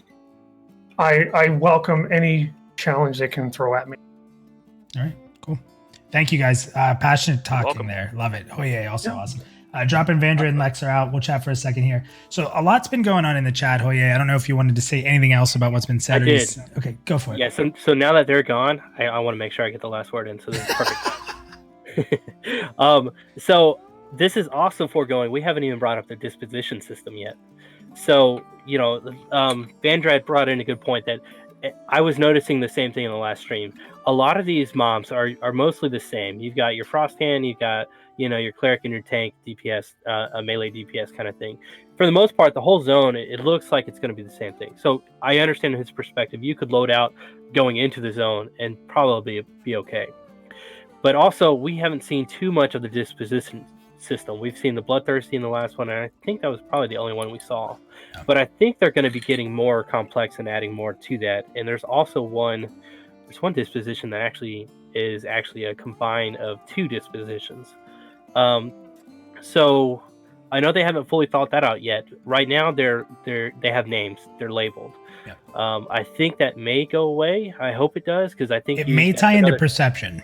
I welcome any challenge they can throw at me. All right, cool. Thank you guys. Passionate talking there. Love it. Hoiyah, also awesome. Dropping Vandra and Lexer out. We'll chat for a second here. So a lot's been going on in the chat, Hoiyah. I don't know if you wanted to say anything else about what's been said. I did. Okay, go for it. Yeah, so now that they're gone, I want to make sure I get the last word in, so this is perfect. So this is awesome foregoing. We haven't even brought up the disposition system yet. So, Vandrad brought in a good point that I was noticing the same thing in the last stream. A lot of these mobs are mostly the same. You've got your frost hand, you've got your cleric and your tank DPS, a melee DPS kind of thing. For the most part, the whole zone, it looks like it's going to be the same thing. So I understand his perspective. You could load out going into the zone and probably be okay. But also, we haven't seen too much of the disposition system. We've seen the Bloodthirsty in the last one, and I think that was probably the only one we saw. But I think they're going to be getting more complex and adding more to that. And there's also one disposition that is actually a combine of two dispositions. So I know they haven't fully thought that out yet. Right now, they have names. They're labeled. Yeah. I think that may go away. I hope it does, because I think it may tie into perception.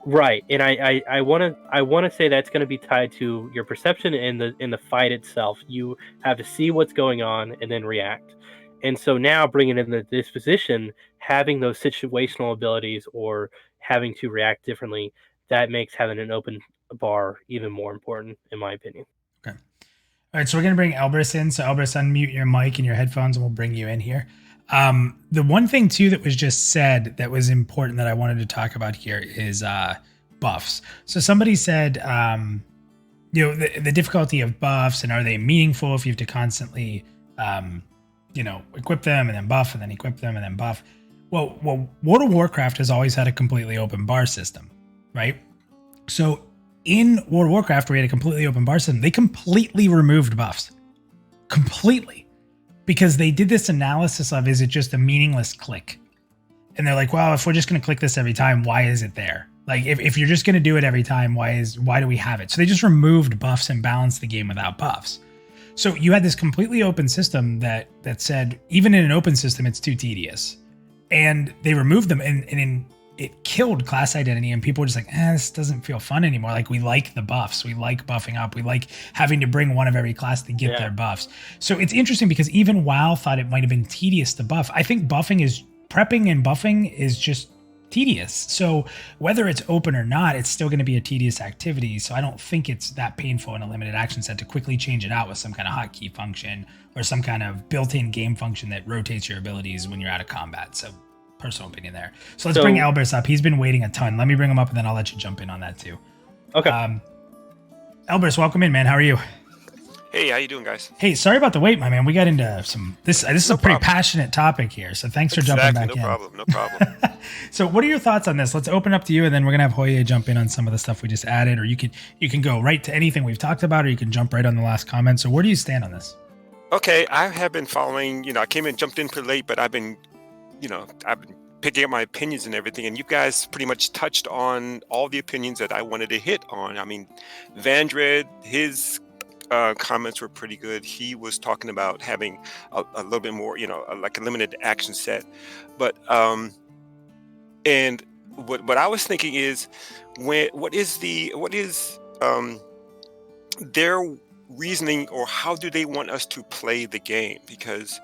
Right, and I want to say that's going to be tied to your perception in the fight itself. You have to see what's going on and then react. And so now bringing in the disposition, having those situational abilities or having to react differently, that makes having an open bar even more important, in my opinion. Okay. All right, so we're going to bring Elbrus in. So Elbrus, unmute your mic and your headphones, and we'll bring you in here. The one thing too that was just said that was important that I wanted to talk about here is buffs. So somebody said, the difficulty of buffs and are they meaningful if you have to constantly, equip them and then buff and then equip them and then buff. Well, World of Warcraft has always had a completely open bar system, right? So in World of Warcraft, where we had a completely open bar system, they completely removed buffs. Completely. Because they did this analysis of, is it just a meaningless click? And they're like, well, if we're just going to click this every time, why is it there? Like, if you're just going to do it every time, why do we have it? So they just removed buffs and balanced the game without buffs. So you had this completely open system that said, even in an open system, it's too tedious. And they removed them, and it killed class identity, and people were just like, this doesn't feel fun anymore. Like, we like the buffs. We like buffing up. We like having to bring one of every class to get their buffs. So it's interesting because even WoW thought it might have been tedious to buff. I think prepping and buffing is just tedious. So whether it's open or not, it's still going to be a tedious activity. So I don't think it's that painful in a limited action set to quickly change it out with some kind of hotkey function or some kind of built-in game function that rotates your abilities when you're out of combat. So personal opinion there. So let's bring Elbrus up. He's been waiting a ton. Let me bring him up and then I'll let you jump in on that too. Okay. Elbrus, welcome in, man. How are you? Hey, how you doing, guys? Hey, sorry about the wait, my man. We got into this is a pretty passionate topic here. So thanks for jumping back in. No problem. So what are your thoughts on this? Let's open up to you and then we're going to have Hoiyah jump in on some of the stuff we just added, or you can go right to anything we've talked about, or you can jump right on the last comment. So where do you stand on this? Okay, I have been following, I came in, jumped in pretty late, but I've been picking up my opinions and everything, and you guys pretty much touched on all the opinions that I wanted to hit on. I mean, Vandred, his comments were pretty good. He was talking about having a little bit more, like a limited action set. But and what I was thinking is, what is their reasoning, or how do they want us to play the game? Because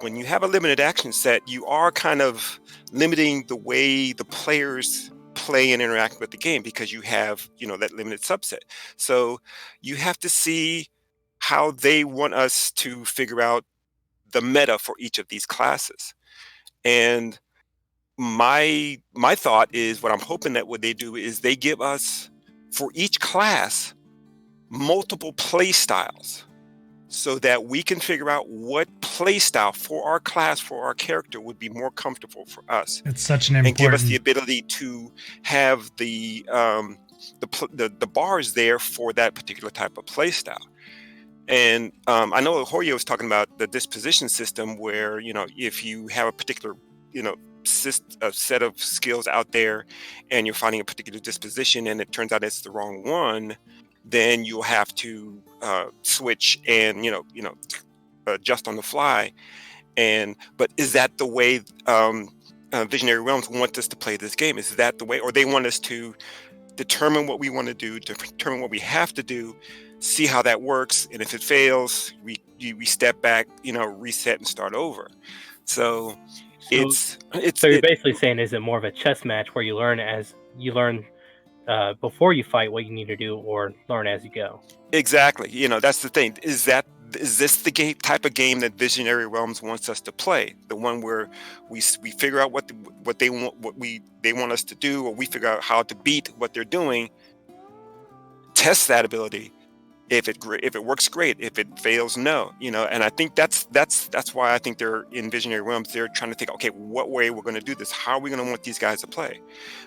when you have a limited action set, you are kind of limiting the way the players play and interact with the game because you have, that limited subset. So you have to see how they want us to figure out the meta for each of these classes. And my thought is, what I'm hoping that what they do is they give us, for each class, multiple play styles, so that we can figure out what play style for our class, for our character, would be more comfortable for us. It's such an And important. give us the ability to have the bars there for that particular type of play style. And I know Hoiyah was talking about the disposition system, where if you have a particular a set of skills out there, and you're finding a particular disposition, and it turns out it's the wrong one, then you'll have to switch and adjust on the fly. But is that the way Visionary Realms want us to play this game? Is that the way, or they want us to determine what we want to do, to determine what we have to do, see how that works, and if it fails, we step back, reset and start over. So it's So you're basically saying, is it more of a chess match where you learn before you fight what you need to do, or learn as you go? Exactly. That's the thing. Is this the type of game that Visionary Realms wants us to play? The one where we figure out what they want us to do, or we figure out how to beat what they're doing, test that ability. If it works, great. If it fails, no. And I think that's why I think they're in Visionary Realms. They're trying to think, okay, what way we're going to do this? How are we going to want these guys to play?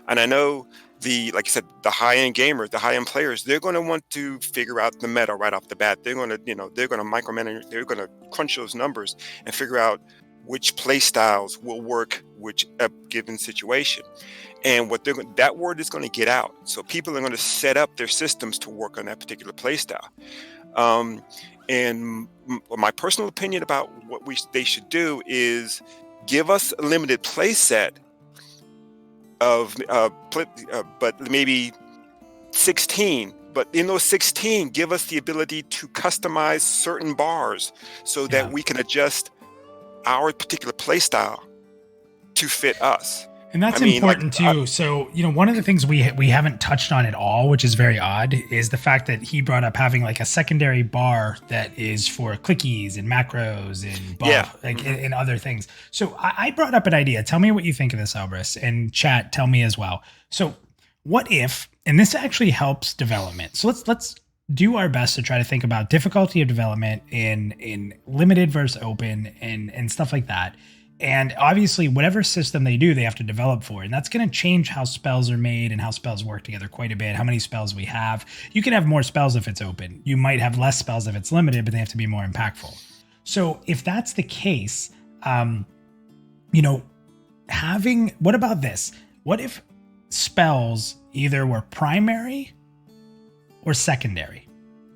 And I know like you said, the high-end gamers, the high-end players, they're going to want to figure out the meta right off the bat. They're going to micromanage. They're going to crunch those numbers and figure out which play styles will work which a given situation. And that word is going to get out. So people are going to set up their systems to work on that particular play style. And my personal opinion about what they should do is give us a limited play set of but maybe 16. But in those 16, give us the ability to customize certain bars so that we can adjust our particular play style to fit us. And that's important too. So, one of the things we haven't touched on at all, which is very odd, is the fact that he brought up having like a secondary bar that is for clickies and macros and buff, and other things. So I brought up an idea. Tell me what you think of this, Elbrus, and chat, tell me as well. So what if, and this actually helps development. So let's do our best to try to think about difficulty of development in limited versus open and stuff like that. And obviously, whatever system they do, they have to develop for. And that's going to change how spells are made and how spells work together quite a bit, how many spells we have. You can have more spells if it's open. You might have less spells if it's limited, but they have to be more impactful. So if that's the case, what about this? What if spells either were primary or secondary?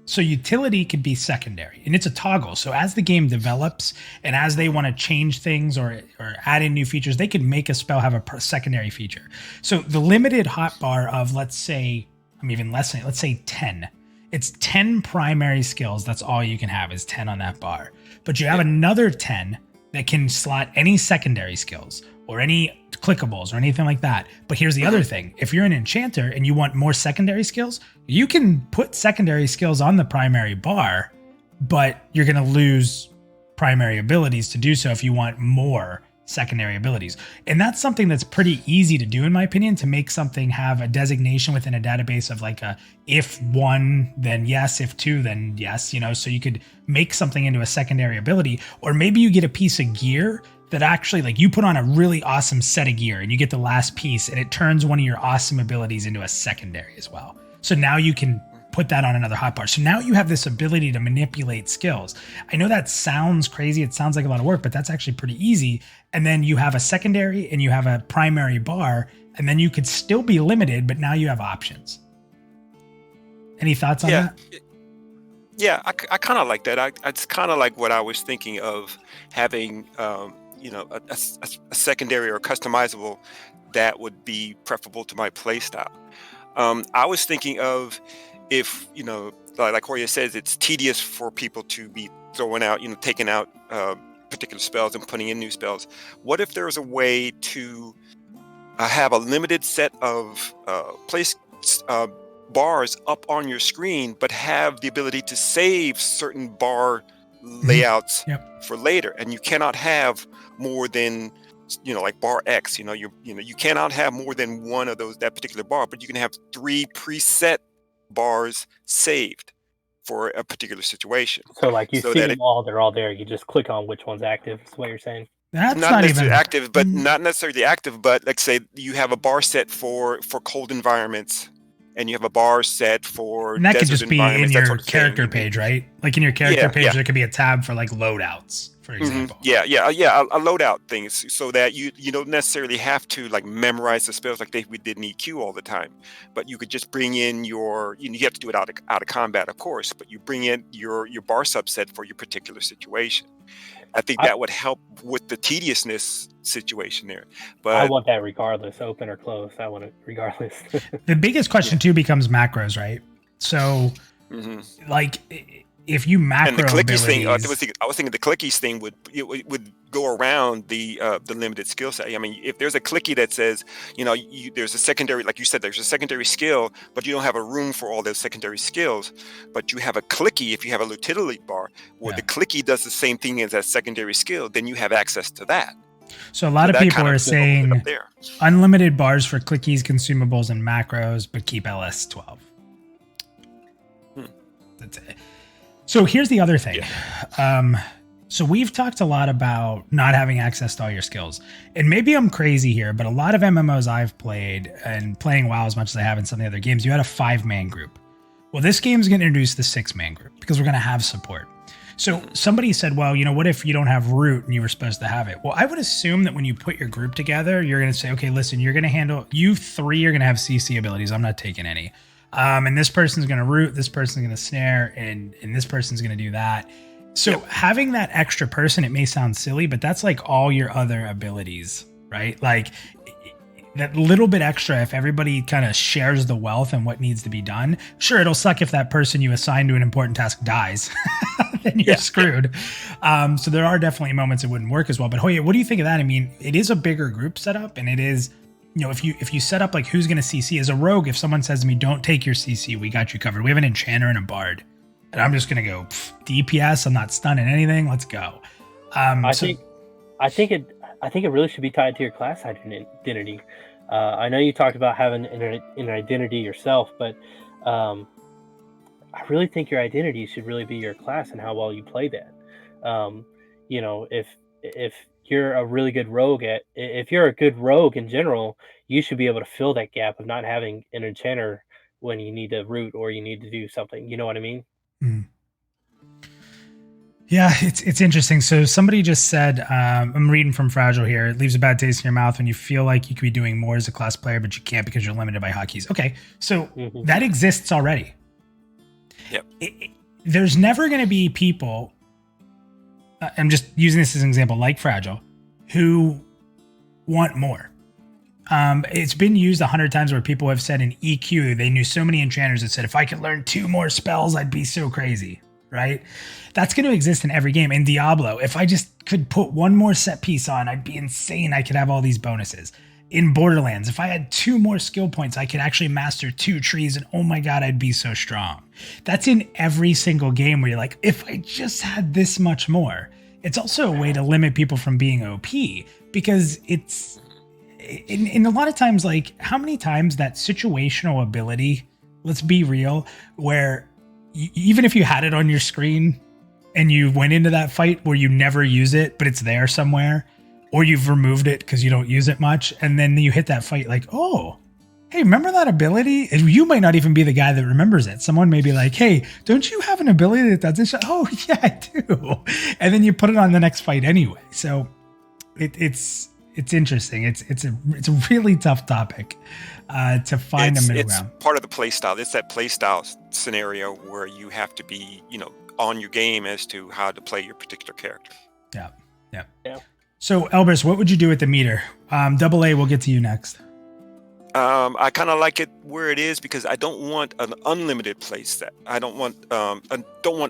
So utility could be secondary, and it's a toggle. So as the game develops and as they want to change things or add in new features, they could make a spell have a secondary feature. So the limited hotbar of, let's say 10. It's 10 primary skills. That's all you can have is 10 on that bar. But you have another 10 that can slot any secondary skills or any clickables or anything like that. But here's the other thing. If you're an enchanter and you want more secondary skills, you can put secondary skills on the primary bar, but you're going to lose primary abilities to do so if you want more secondary abilities. And that's something that's pretty easy to do, in my opinion, to make something have a designation within a database of like a if 1, then yes, if 2, then yes, so you could make something into a secondary ability. Or maybe you get a piece of gear that actually, like, you put on a really awesome set of gear and you get the last piece and it turns one of your awesome abilities into a secondary as well. So now you can put that on another hotbar. So now you have this ability to manipulate skills. I know that sounds crazy. It sounds like a lot of work, but that's actually pretty easy. And then you have a secondary and you have a primary bar, and then you could still be limited, but now you have options. Any thoughts on that? Yeah, I kind of like that. It's kind of like what I was thinking of having, a secondary or customizable that would be preferable to my play style. I was thinking of, if, like Hoiyah says, it's tedious for people to be throwing out, taking out particular spells and putting in new spells. What if there was a way to have a limited set of place bars up on your screen, but have the ability to save certain bar layouts for later, and you cannot have more than like bar X. You cannot have more than one of that particular bar, but you can have 3 preset bars saved for a particular situation. So like you so see that them all, they're all there. You just click on which one's active. Is what you're saying? That's not not necessarily even active, but not necessarily active. But like say you have a bar set for cold environments, and you have a bar set for and that could desert just be in environments, that your sort of thing. character page, right? Like in your character page, Yeah. there could be a tab for like loadouts, for example. Yeah. A loadout things, so that you don't necessarily have to like memorize the spells like we did in EQ all the time, but you could just bring in your. You have to do it out of combat, of course, but you bring in your bar subset for your particular situation. I think that would help with the tediousness situation there. But I want that regardless, open or closed. I want it regardless. The biggest question too becomes macros, right? So, like, if you macro and the clickies thing, I abilities- was thinking the clickies thing would go around the limited skill set. I mean, if there's a clicky that says, there's a secondary, like you said, there's a secondary skill, but you don't have a room for all those secondary skills. But you have a clicky, if you have a utility bar, where the clicky does the same thing as that secondary skill, then you have access to that. So a lot of people are saying there. unlimited bars for clickies, consumables, and macros, but keep LS12. That's it. So here's the other thing. So we've talked a lot about not having access to all your skills. And maybe I'm crazy here, but a lot of MMOs I've played and playing WoW as much as I have in some of the other games, you had a 5-man group. Well, this game's going to introduce the 6-man group because we're going to have support. So somebody said, well, what if you don't have root and you were supposed to have it? Well, I would assume that when you put your group together, you're going to say, okay, listen, you're going to handle, you 3 are going to have CC abilities. I'm not taking any. And this person's going to root, this person's going to snare, and this person's going to do that. So having that extra person, it may sound silly, but that's like all your other abilities, right? Like that little bit extra, if everybody kind of shares the wealth and what needs to be done, sure, it'll suck if that person you assign to an important task dies, then you're screwed. So there are definitely moments it wouldn't work as well. But Hoiyah, what do you think of that? I mean, it is a bigger group setup, and it is, if you set up like who's going to CC as a rogue, if someone says to me, don't take your CC, we got you covered. We have an enchanter and a bard. And I'm just going to go DPS. I'm not stunning anything. Let's go. I think it really should be tied to your class identity. I know you talked about having an identity yourself, but I really think your identity should really be your class and how well you play that. If you're a really good rogue if you're a good rogue in general, you should be able to fill that gap of not having an enchanter when you need to root or you need to do something. You know what I mean? Yeah, it's interesting. So somebody just said, I'm reading from Fragile here. It leaves a bad taste in your mouth when you feel like you could be doing more as a class player, but you can't because you're limited by hotkeys. Okay, so that exists already. Yep. There's never going to be people, I'm just using this as an example, like Fragile, who want more. It's been used 100 times where people have said in EQ, they knew so many enchanters that said, if I could learn 2 more spells, I'd be so crazy, right? That's going to exist in every game. In Diablo, if I just could put 1 more set piece on, I'd be insane. I could have all these bonuses. In Borderlands, if I had 2 more skill points, I could actually master 2 trees and oh my God, I'd be so strong. That's in every single game where you're like, if I just had this much more. It's also a way to limit people from being OP because it's, in a lot of times, like how many times that situational ability, let's be real, where even if you had it on your screen and you went into that fight where you never use it, but it's there somewhere, or you've removed it because you don't use it much, and then you hit that fight like, oh, hey, remember that ability? And you might not even be the guy that remembers it. Someone may be like, hey, don't you have an ability that does this? Oh, yeah, I do. And then you put it on the next fight anyway. So it's interesting. It's a really tough topic to find a middle ground. It's part of the play style. It's that play style scenario where you have to be, on your game as to how to play your particular character. Yeah. So Elbrus, what would you do with the meter? AA, we'll get to you next. I kind of like it where it is because I don't want an unlimited play set. I don't want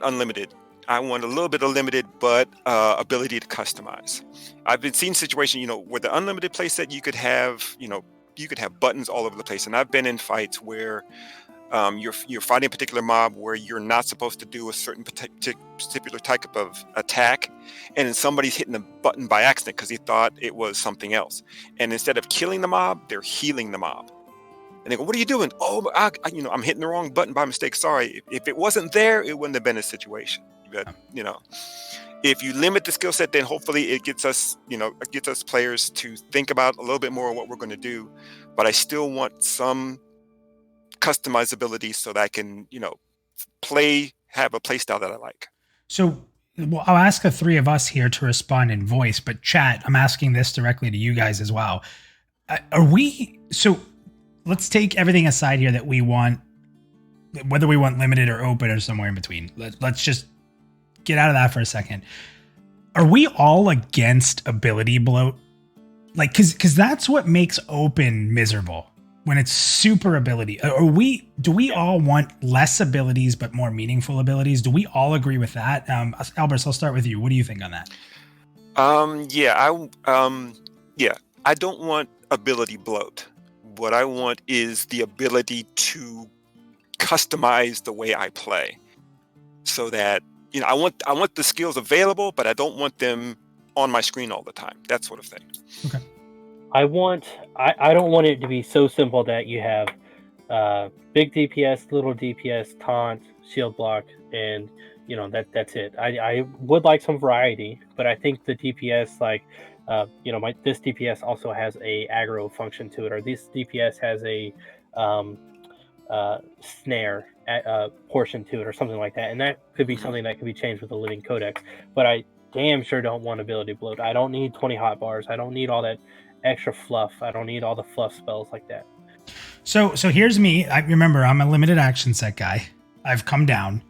unlimited. I want a little bit of limited, but ability to customize. I've been seeing situations, where the unlimited play set you could have, you could have buttons all over the place. And I've been in fights where you're fighting a particular mob where you're not supposed to do a certain particular type of attack, and then somebody's hitting the button by accident because he thought it was something else. And instead of killing the mob, they're healing the mob. And they go, "What are you doing?" "Oh, I'm hitting the wrong button by mistake. Sorry. If it wasn't there, it wouldn't have been a situation." But if you limit the skill set, then hopefully it gets us players to think about a little bit more of what we're going to do. But I still want some customizability so that I can, have a play style that I like. So I'll ask the three of us here to respond in voice, but chat, I'm asking this directly to you guys as well. So let's take everything aside here that we want, whether we want limited or open or somewhere in between. Let's just get out of that for a second. Are we all against ability bloat? Like, cause that's what makes open miserable. When it's super ability, do we all want less abilities but more meaningful abilities? Do we all agree with that? Albert, I'll start with you. What do you think on that? I don't want ability bloat. What I want is the ability to customize the way I play, so that I want the skills available, but I don't want them on my screen all the time. That sort of thing. Okay. I don't want it to be so simple that you have big DPS, little DPS, taunt, shield block, and that's it. I would like some variety, but I think the DPS, this DPS also has a aggro function to it, or this DPS has a snare portion to it, or something like that, and that could be something that could be changed with the living codex. But I damn sure don't want ability bloat. I don't need 20 hotbars. I don't need all that extra fluff. I don't need all the fluff spells like that. So here's me. I remember I'm a limited action set guy. I've come down.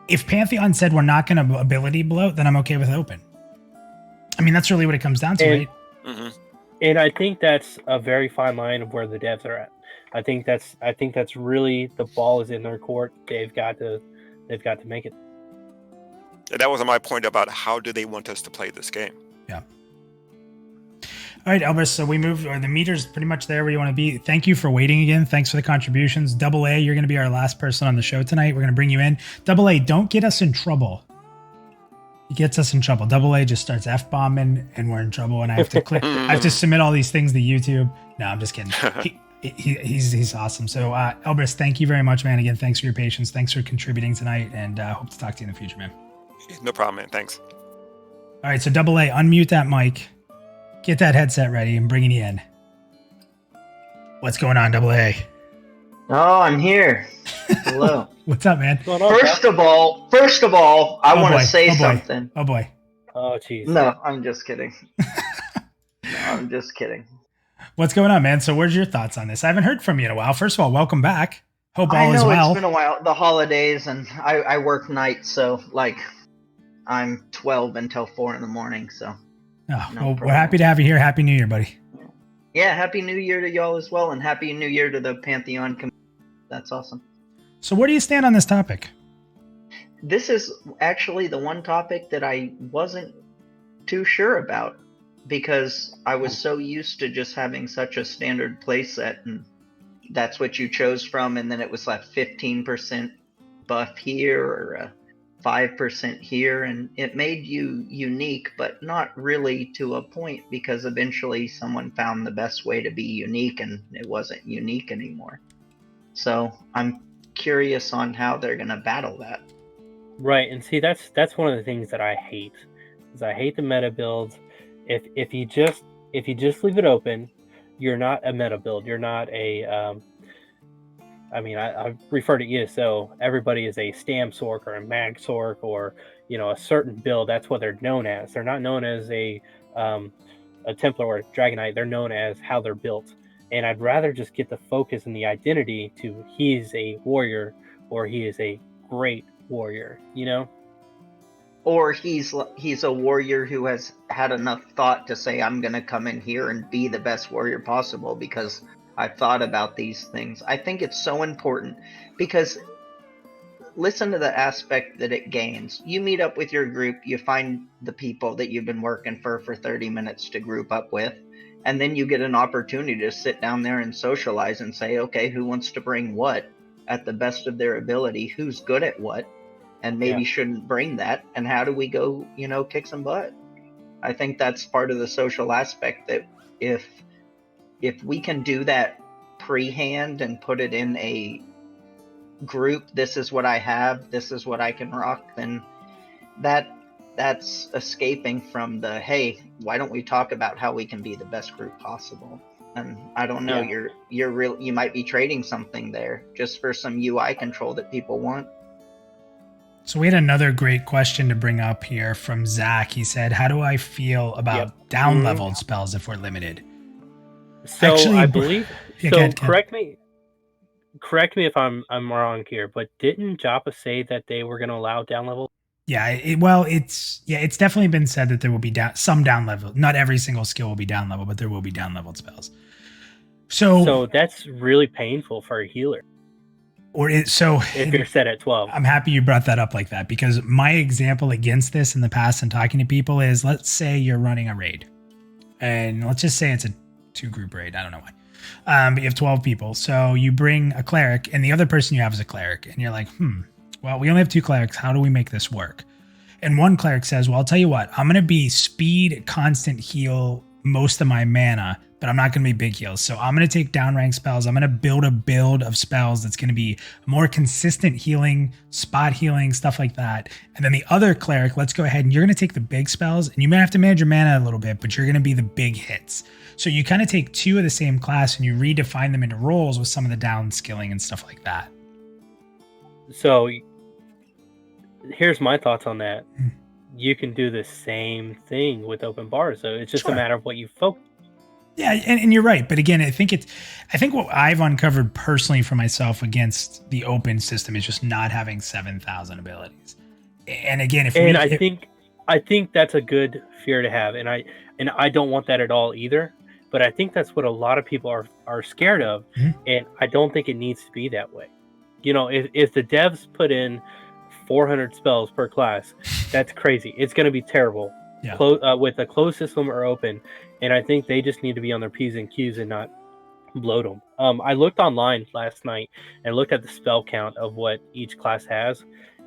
If Pantheon said we're not going to ability bloat, then I'm okay with open. I mean, that's really what it comes down to, right? Mm-hmm. And I think that's a very fine line of where the devs are at. I think that's really, the ball is in their court. They've got to make it. That was my point about how do they want us to play this game. Yeah. All right, Elvis, so we moved, or the meter's pretty much there where you want to be. Thank you for waiting again. Thanks for the contributions. Double A, you're going to be our last person on the show tonight. We're going to bring you in. Double A, don't get us in trouble. He gets us in trouble. Double A just starts F-bombing and we're in trouble, and I have to click. I have to submit all these things to YouTube. No, I'm just kidding. He's awesome. So Elvis, thank you very much, man. Again, thanks for your patience. Thanks for contributing tonight, and hope to talk to you in the future, man. No problem, man. Thanks. All right, so Double A, unmute that mic. Get that headset ready. I'm bringing you in. What's going on, Double A? Oh, I'm here. Hello. What's up, man? First of all, I want to say something. Oh boy. Oh jeez. No, I'm just kidding. I'm just kidding. What's going on, man? So where's your thoughts on this? I haven't heard from you in a while. First of all, welcome back. Hope all is well. It's been a while. The holidays, and I work nights, so I'm 12 until 4 in the morning, so. Oh, well, we're happy to have you here. Happy New Year, buddy. Yeah, Happy New Year to y'all as well, and Happy New Year to the Pantheon community. That's awesome. So where do you stand on this topic? This is actually the one topic that I wasn't too sure about, because I was so used to just having such a standard play set, and that's what you chose from, and then it was like 15% buff here or 5% here, and it made you unique, but not really to a point, because eventually someone found the best way to be unique and it wasn't unique anymore. So I'm curious on how they're going to battle that. Right, and see, that's one of the things that I hate. Is I hate the meta builds. If you just leave it open, you're not a meta build. You're not a I refer to ESO. Everybody is a Stam Sork or a Mag Sork or a certain build. That's what they're known as. They're not known as a Templar or a Dragonite. They're known as how they're built. And I'd rather just get the focus and the identity to he's a warrior or he is a great warrior. Or he's a warrior who has had enough thought to say, I'm going to come in here and be the best warrior possible because I've thought about these things. I think it's so important, because listen to the aspect that it gains. You meet up with your group, you find the people that you've been working for 30 minutes to group up with, and then you get an opportunity to sit down there and socialize and say, okay, who wants to bring what at the best of their ability, who's good at what, and maybe shouldn't bring that, and how do we go, kick some butt. I think that's part of the social aspect, that if we can do that pre-hand and put it in a group, this is what I have, this is what I can rock, then that's escaping from the, hey, why don't we talk about how we can be the best group possible? And I don't know, you might be trading something there just for some UI control that people want. So we had another great question to bring up here from Zach. He said, how do I feel about down-leveled spells if we're limited? So actually, I believe, correct me if I'm wrong here, but didn't Joppa say that they were going to allow down-level? Yeah, it's definitely been said that there will be some down level. Not every single skill will be down level, but there will be down leveled spells. So that's really painful for a healer. If you're set at 12. I'm happy you brought that up like that, because my example against this in the past and talking to people is, let's say you're running a raid, and let's just say it's a 2-group raid. I don't know why. But you have 12 people. So you bring a cleric, and the other person you have is a cleric, and you're like, well, we only have 2 clerics. How do we make this work? And one cleric says, well, I'll tell you what, I'm going to be speed, constant heal most of my mana, but I'm not going to be big heals. So I'm going to take down rank spells. I'm going to build a build of spells that's going to be more consistent healing, spot healing, stuff like that. And then the other cleric, let's go ahead and you're going to take the big spells, and you may have to manage your mana a little bit, but you're going to be the big hits. So you kind of take 2 of the same class and you redefine them into roles with some of the down skilling and stuff like that. So here's my thoughts on that. You can do the same thing with open bars, so it's just a matter of what you focus. Yeah, and you're right. But again, I think what I've uncovered personally for myself against the open system is just not having 7,000 abilities. And again, I think that's a good fear to have, and I don't want that at all either. But I think that's what a lot of people are scared of, and I don't think it needs to be that way. If the devs put in 400 spells per class, that's crazy. It's going to be terrible. Yeah. With a closed system or open, and I think they just need to be on their P's and Q's and not bloat them. I looked online last night and looked at the spell count of what each class has,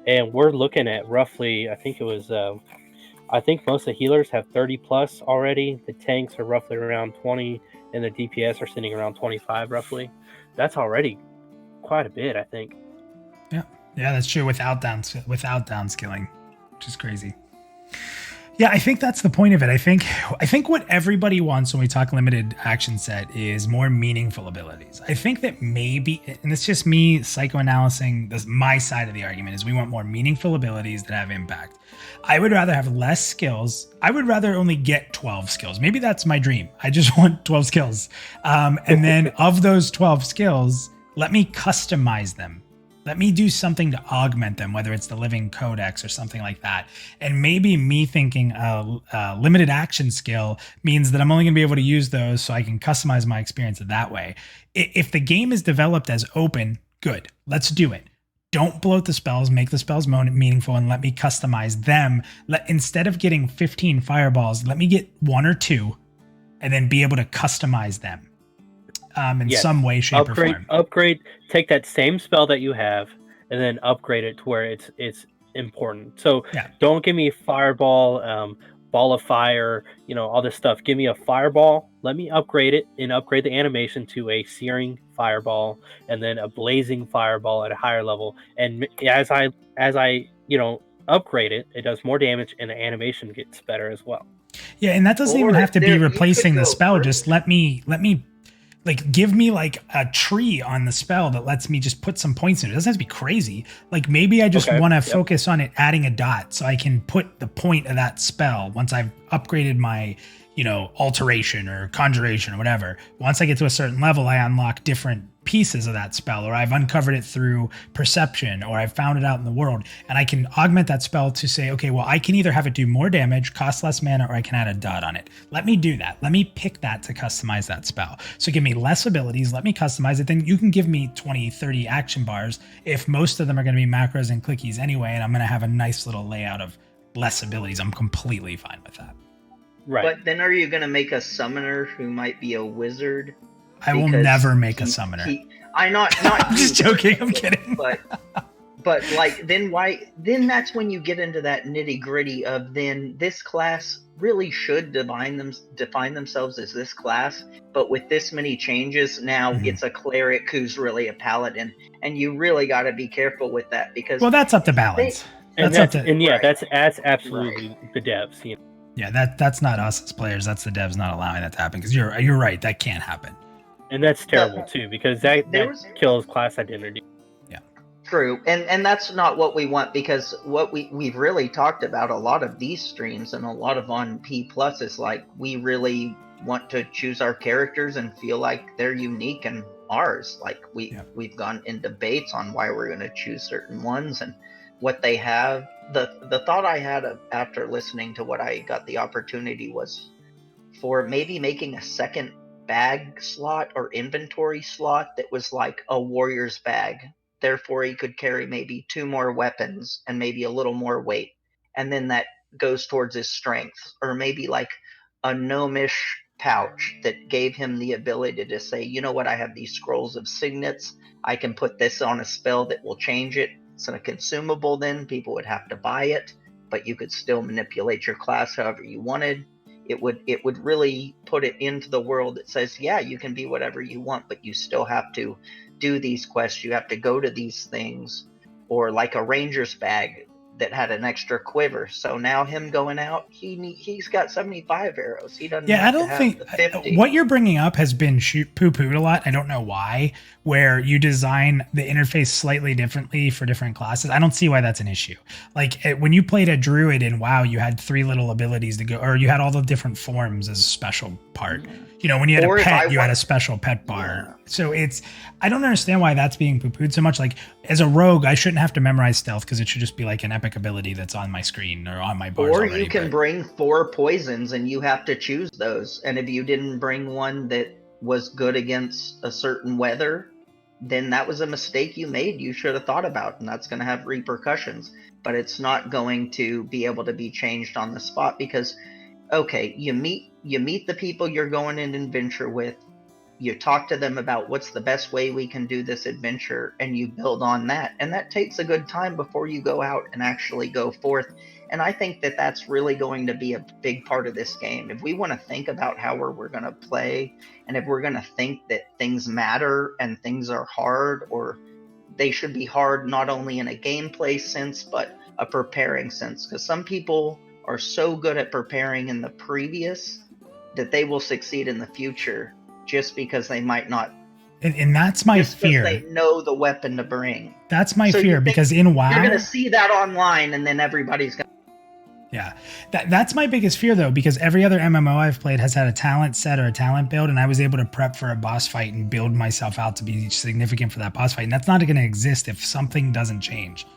and we're looking at roughly, I think most of the healers have 30 plus already. The tanks are roughly around 20, and the DPS are sitting around 25 roughly. That's already quite a bit, I think. Yeah, that's true. Without down skilling, which is crazy. Yeah, I think that's the point of it. I think what everybody wants when we talk limited action set is more meaningful abilities. I think that maybe, and it's just me psychoanalysing my side of the argument, is we want more meaningful abilities that have impact. I would rather have less skills. I would rather only get 12 skills. Maybe that's my dream. I just want 12 skills. And then of those 12 skills, let me customize them. Let me do something to augment them, whether it's the living codex or something like that. And maybe me thinking a limited action skill means that I'm only going to be able to use those so I can customize my experience that way. If the game is developed as open, good. Let's do it. Don't bloat the spells, make the spells meaningful, and let me customize them. Instead of getting 15 fireballs, let me get 1 or 2 and then be able to customize them. In some way, shape, or form. Upgrade. Take that same spell that you have, and then upgrade it to where it's important. So don't give me a fireball, ball of fire, all this stuff. Give me a fireball. Let me upgrade it and upgrade the animation to a searing fireball, and then a blazing fireball at a higher level. And as I upgrade it, it does more damage, and the animation gets better as well. Yeah, and that doesn't even have to be replacing the spell. Just let me. Give me a tree on the spell that lets me just put some points in it. It doesn't have to be crazy. Maybe I just want to focus on it adding a dot so I can put the point of that spell once I've upgraded my, alteration or conjuration or whatever. Once I get to a certain level, I unlock different pieces of that spell, or I've uncovered it through perception, or I've found it out in the world, and I can augment that spell to say, okay, well, I can either have it do more damage, cost less mana, or I can add a dot on it. Let me do that. Let me pick that to customize that spell. So give me less abilities, let me customize it. Then you can give me 20, 30 action bars if most of them are going to be macros and clickies anyway, and I'm going to have a nice little layout of less abilities. I'm completely fine with that. Right. But then are you going to make a summoner who might be a wizard? I will Because never make a summoner. I'm not I'm just you, joking. I'm kidding. But like then why? Then that's when you get into that nitty gritty of then this class really should define themselves as this class. But with this many changes, now it's a cleric who's really a paladin, and you really got to be careful with that because Well, that's up to balance. That's absolutely the devs. You know? Yeah, that's not us as players. That's the devs not allowing that to happen. Because you're right. That can't happen. And that's terrible too, because that kills class identity. Yeah, true. And that's not what we want, because what we've really talked about a lot of these streams and a lot of on P Plus is like we really want to choose our characters and feel like they're unique and ours. Like we've gone in debates on why we're going to choose certain ones and what they have. The thought I had after listening to what I got the opportunity was for maybe making a second bag slot or inventory slot that was like a warrior's bag. Therefore, he could carry maybe 2 more weapons and maybe a little more weight. And then that goes towards his strength. Or maybe like a gnomish pouch that gave him the ability to say, you know what, I have these scrolls of signets. I can put this on a spell that will change it. It's a consumable then. People would have to buy it, but you could still manipulate your class however you wanted. It would really put it into the world that says, yeah, you can be whatever you want, but you still have to do these quests. You have to go to these things, or like a ranger's bag that had an extra quiver. So now him going out, he's got 75 arrows. He doesn't. Yeah, I don't think 50. What you're bringing up has been poo-pooed a lot. I don't know why. Where you design the interface slightly differently for different classes. I don't see why that's an issue. Like when you played a druid in WoW, you had 3 little abilities to go, or you had all the different forms as a special part. You know, when you had a pet, you had a special pet bar. Yeah. So I don't understand why that's being poo-pooed so much. Like as a rogue, I shouldn't have to memorize stealth because it should just be like an epic ability that's on my screen or on my bars. Or you can bring 4 poisons and you have to choose those. And if you didn't bring one that was good against a certain weather, then that was a mistake you made. You should have thought about, and that's going to have repercussions. But it's not going to be able to be changed on the spot because, okay, you meet the people you're going in adventure with. You talk to them about what's the best way we can do this adventure, and you build on that. And that takes a good time before you go out and actually go forth. And I think that that's really going to be a big part of this game. If we want to think about how we're going to play, and if we're going to think that things matter and things are hard, or they should be hard not only in a gameplay sense, but a preparing sense. Because some people are so good at preparing in the previous that they will succeed in the future just because they might not. And that's my fear. They know the weapon to bring. That's my fear because in WoW, you're going to see that online, and then everybody's going to. Yeah, that's my biggest fear though, because every other MMO I've played has had a talent set or a talent build, and I was able to prep for a boss fight and build myself out to be significant for that boss fight. And that's not going to exist if something doesn't change.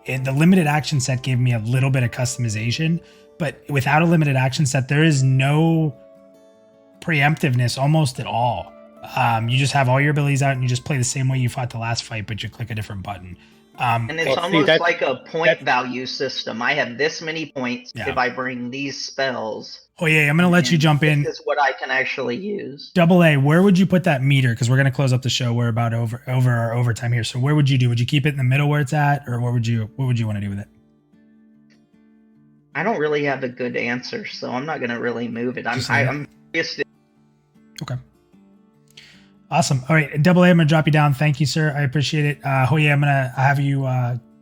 The limited action set gave me a little bit of customization, but without a limited action set, there is no preemptiveness almost at all. You just have all your abilities out and you just play the same way you fought the last fight, but you click a different button. And it's almost like a point value system. I have this many points if I bring these spells. Oh yeah, I'm going to let you jump in. This is what I can actually use. Double A, where would you put that meter? Because we're going to close up the show. We're about over our overtime here. So where would you do? Would you keep it in the middle where it's at, or what would you want to do with it? I don't really have a good answer, so I'm not going to really move it. I'm curious. Okay. Awesome. All right, Double A, I'm going to drop you down. Thank you, sir. I appreciate it. Hoiyah, I'm going to have you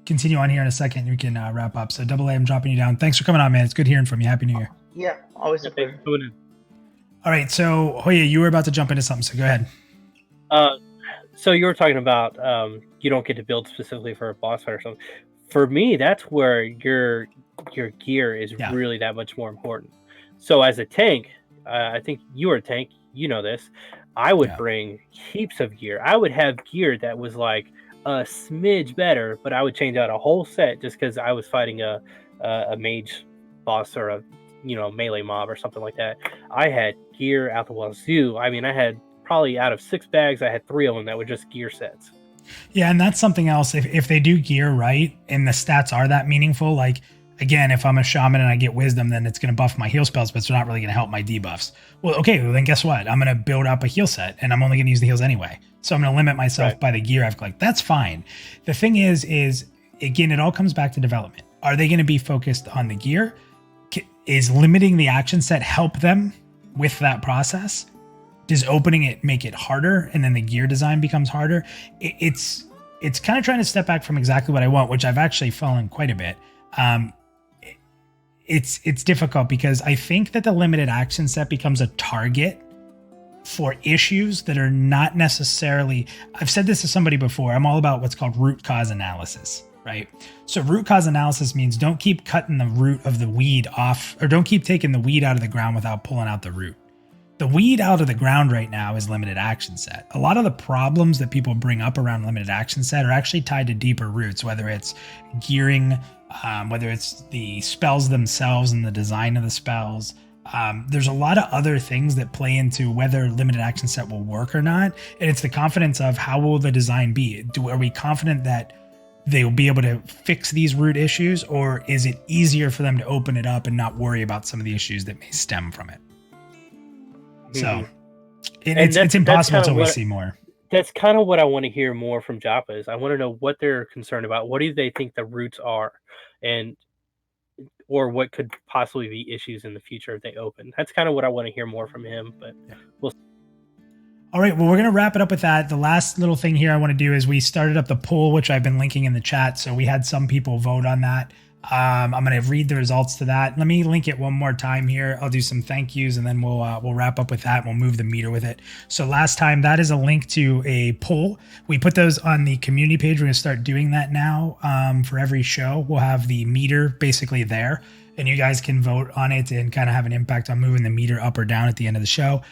continue on here in a second. We can wrap up. So Double A, I'm dropping you down. Thanks for coming on, man. It's good hearing from you. Happy New Year. Yeah, always a pleasure. All right, so Hoiyah, you were about to jump into something, so go ahead. So you were talking about you don't get to build specifically for a boss fight or something. For me, that's where your gear is really that much more important. So as a tank, I think you are a tank. You know this. I would bring heaps of gear. I would have gear that was like a smidge better, but I would change out a whole set just because I was fighting a mage boss or a melee mob or something like that. I had gear out the wazoo. I mean, I had probably out of 6 bags, I had 3 of them that were just gear sets. Yeah, and that's something else. If they do gear right and the stats are that meaningful, like again, if I'm a shaman and I get wisdom, then it's going to buff my heal spells, but it's not really going to help my debuffs. Well, okay, well then guess what? I'm going to build up a heal set and I'm only going to use the heals anyway. So I'm going to limit myself by the gear I've collected. That's fine. The thing is again, it all comes back to development. Are they going to be focused on the gear? Is limiting the action set help them with that process? Does opening it make it harder and then the gear design becomes harder? It's kind of trying to step back from exactly what I want, which I've actually fallen quite a bit. It's difficult because I think that the limited action set becomes a target for issues that are not necessarily, I've said this to somebody before, I'm all about what's called root cause analysis, right? So root cause analysis means don't keep cutting the root of the weed off, or don't keep taking the weed out of the ground without pulling out the root. The weed out of the ground right now is limited action set. A lot of the problems that people bring up around limited action set are actually tied to deeper roots, whether it's gearing, whether it's the spells themselves and the design of the spells. There's a lot of other things that play into whether limited action set will work or not. And it's the confidence of how will the design be? Are we confident that they'll be able to fix these root issues, or is it easier for them to open it up and not worry about some of the issues that may stem from it? So it's impossible until we see more. That's kind of what I want to hear more from Joppa is I want to know what they're concerned about. What do they think the roots are, or what could possibly be issues in the future if they open? That's kind of what I want to hear more from him, but we'll see. All right, well, we're going to wrap it up with that. The last little thing here I want to do is we started up the poll, which I've been linking in the chat. So we had some people vote on that. I'm going to read the results to that. Let me link it one more time here. I'll do some thank yous and then we'll wrap up with that. We'll move the meter with it. So last time, that is a link to a poll. We put those on the community page. We're going to start doing that now for every show. We'll have the meter basically there, and you guys can vote on it and kind of have an impact on moving the meter up or down at the end of the show.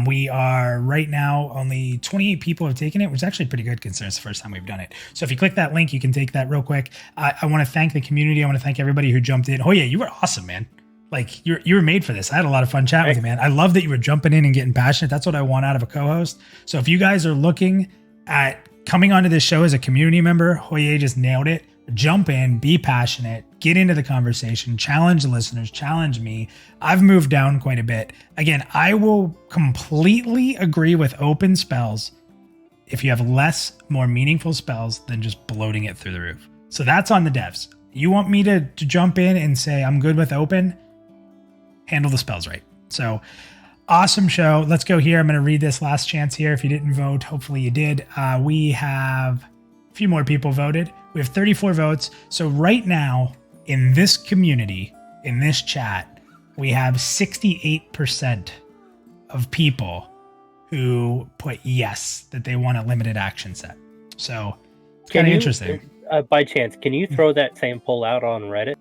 We are right now, only 28 people have taken it, which is actually pretty good considering it's the first time we've done it. So if you click that link, you can take that real quick. I want to thank the community. I want to thank everybody who jumped in. Hoiyah, you were awesome, man. Like you were made for this. I had a lot of fun chatting with you, man. I love that you were jumping in and getting passionate. That's what I want out of a co-host. So if you guys are looking at coming onto this show as a community member, Hoiyah just nailed it. Jump in, be passionate, get into the conversation, challenge the listeners, challenge me. I've moved down quite a bit. Again, I will completely agree with open spells if you have less, more meaningful spells than just bloating it through the roof. So that's on the devs. You want me to jump in and say I'm good with open? Handle the spells right. So awesome show. Let's go here. I'm going to read this last chance here. If you didn't vote, hopefully you did. We have a few more people voted. We have 34 votes. So right now in this community, in this chat, we have 68% of people who put yes, that they want a limited action set. So it's kind of interesting. By chance, can you throw that same poll out on Reddit?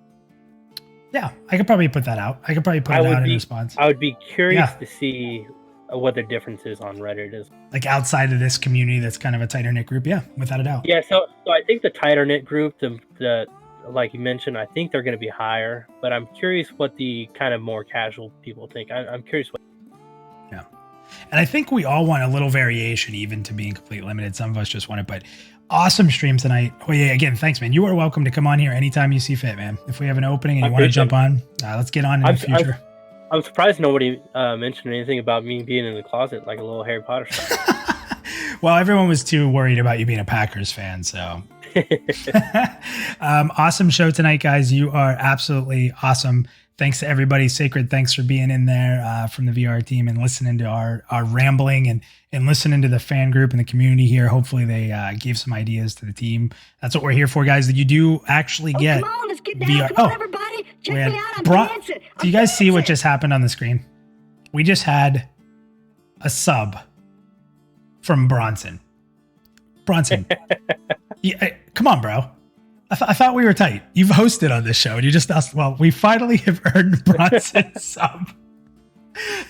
Yeah, I could probably put that out. I could probably put it out in response. I would be curious to see what the difference is on Reddit is. Like outside of this community that's kind of a tighter knit group. Yeah, without a doubt. Yeah, so I think the tighter knit group, the like you mentioned, I think they're going to be higher, but I'm curious what the kind of more casual people think. I'm curious what. Yeah. And I think we all want a little variation even to being completely limited. Some of us just want it, but awesome stream tonight. Oh yeah, again, thanks, man. You are welcome to come on here anytime you see fit, man. If we have an opening and you want to jump on, let's get on in the future. I'm surprised nobody mentioned anything about me being in the closet like a little Harry Potter stuff. Well, everyone was too worried about you being a Packers fan, so. Awesome show tonight, guys. You are absolutely awesome. Thanks to everybody. Sacred, thanks for being in there from the VR team and listening to our rambling and listening to the fan group and the community here. Hopefully they gave some ideas to the team. That's what we're here for, guys, that you do actually get come on, let's get down. VR. Come on, everybody. Check me out. I'm dancing. Do you guys see what just happened on the screen? We just had a sub from Bronson. Come on, bro. I thought we were tight. You've hosted on this show and you just asked, well, we finally have earned Bronson's sub.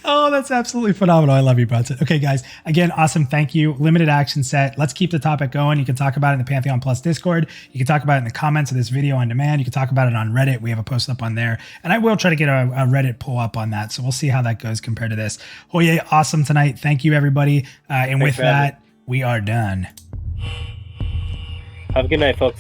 Oh, that's absolutely phenomenal. I love you, Bronson. Okay, guys. Again, awesome. Thank you. Limited action set. Let's keep the topic going. You can talk about it in the Pantheon Plus Discord. You can talk about it in the comments of this video on demand. You can talk about it on Reddit. We have a post up on there. And I will try to get a Reddit pull up on that. So we'll see how that goes compared to this. Hoiyah, awesome tonight. Thank you, everybody. And with that, we are done. Have a good night, folks.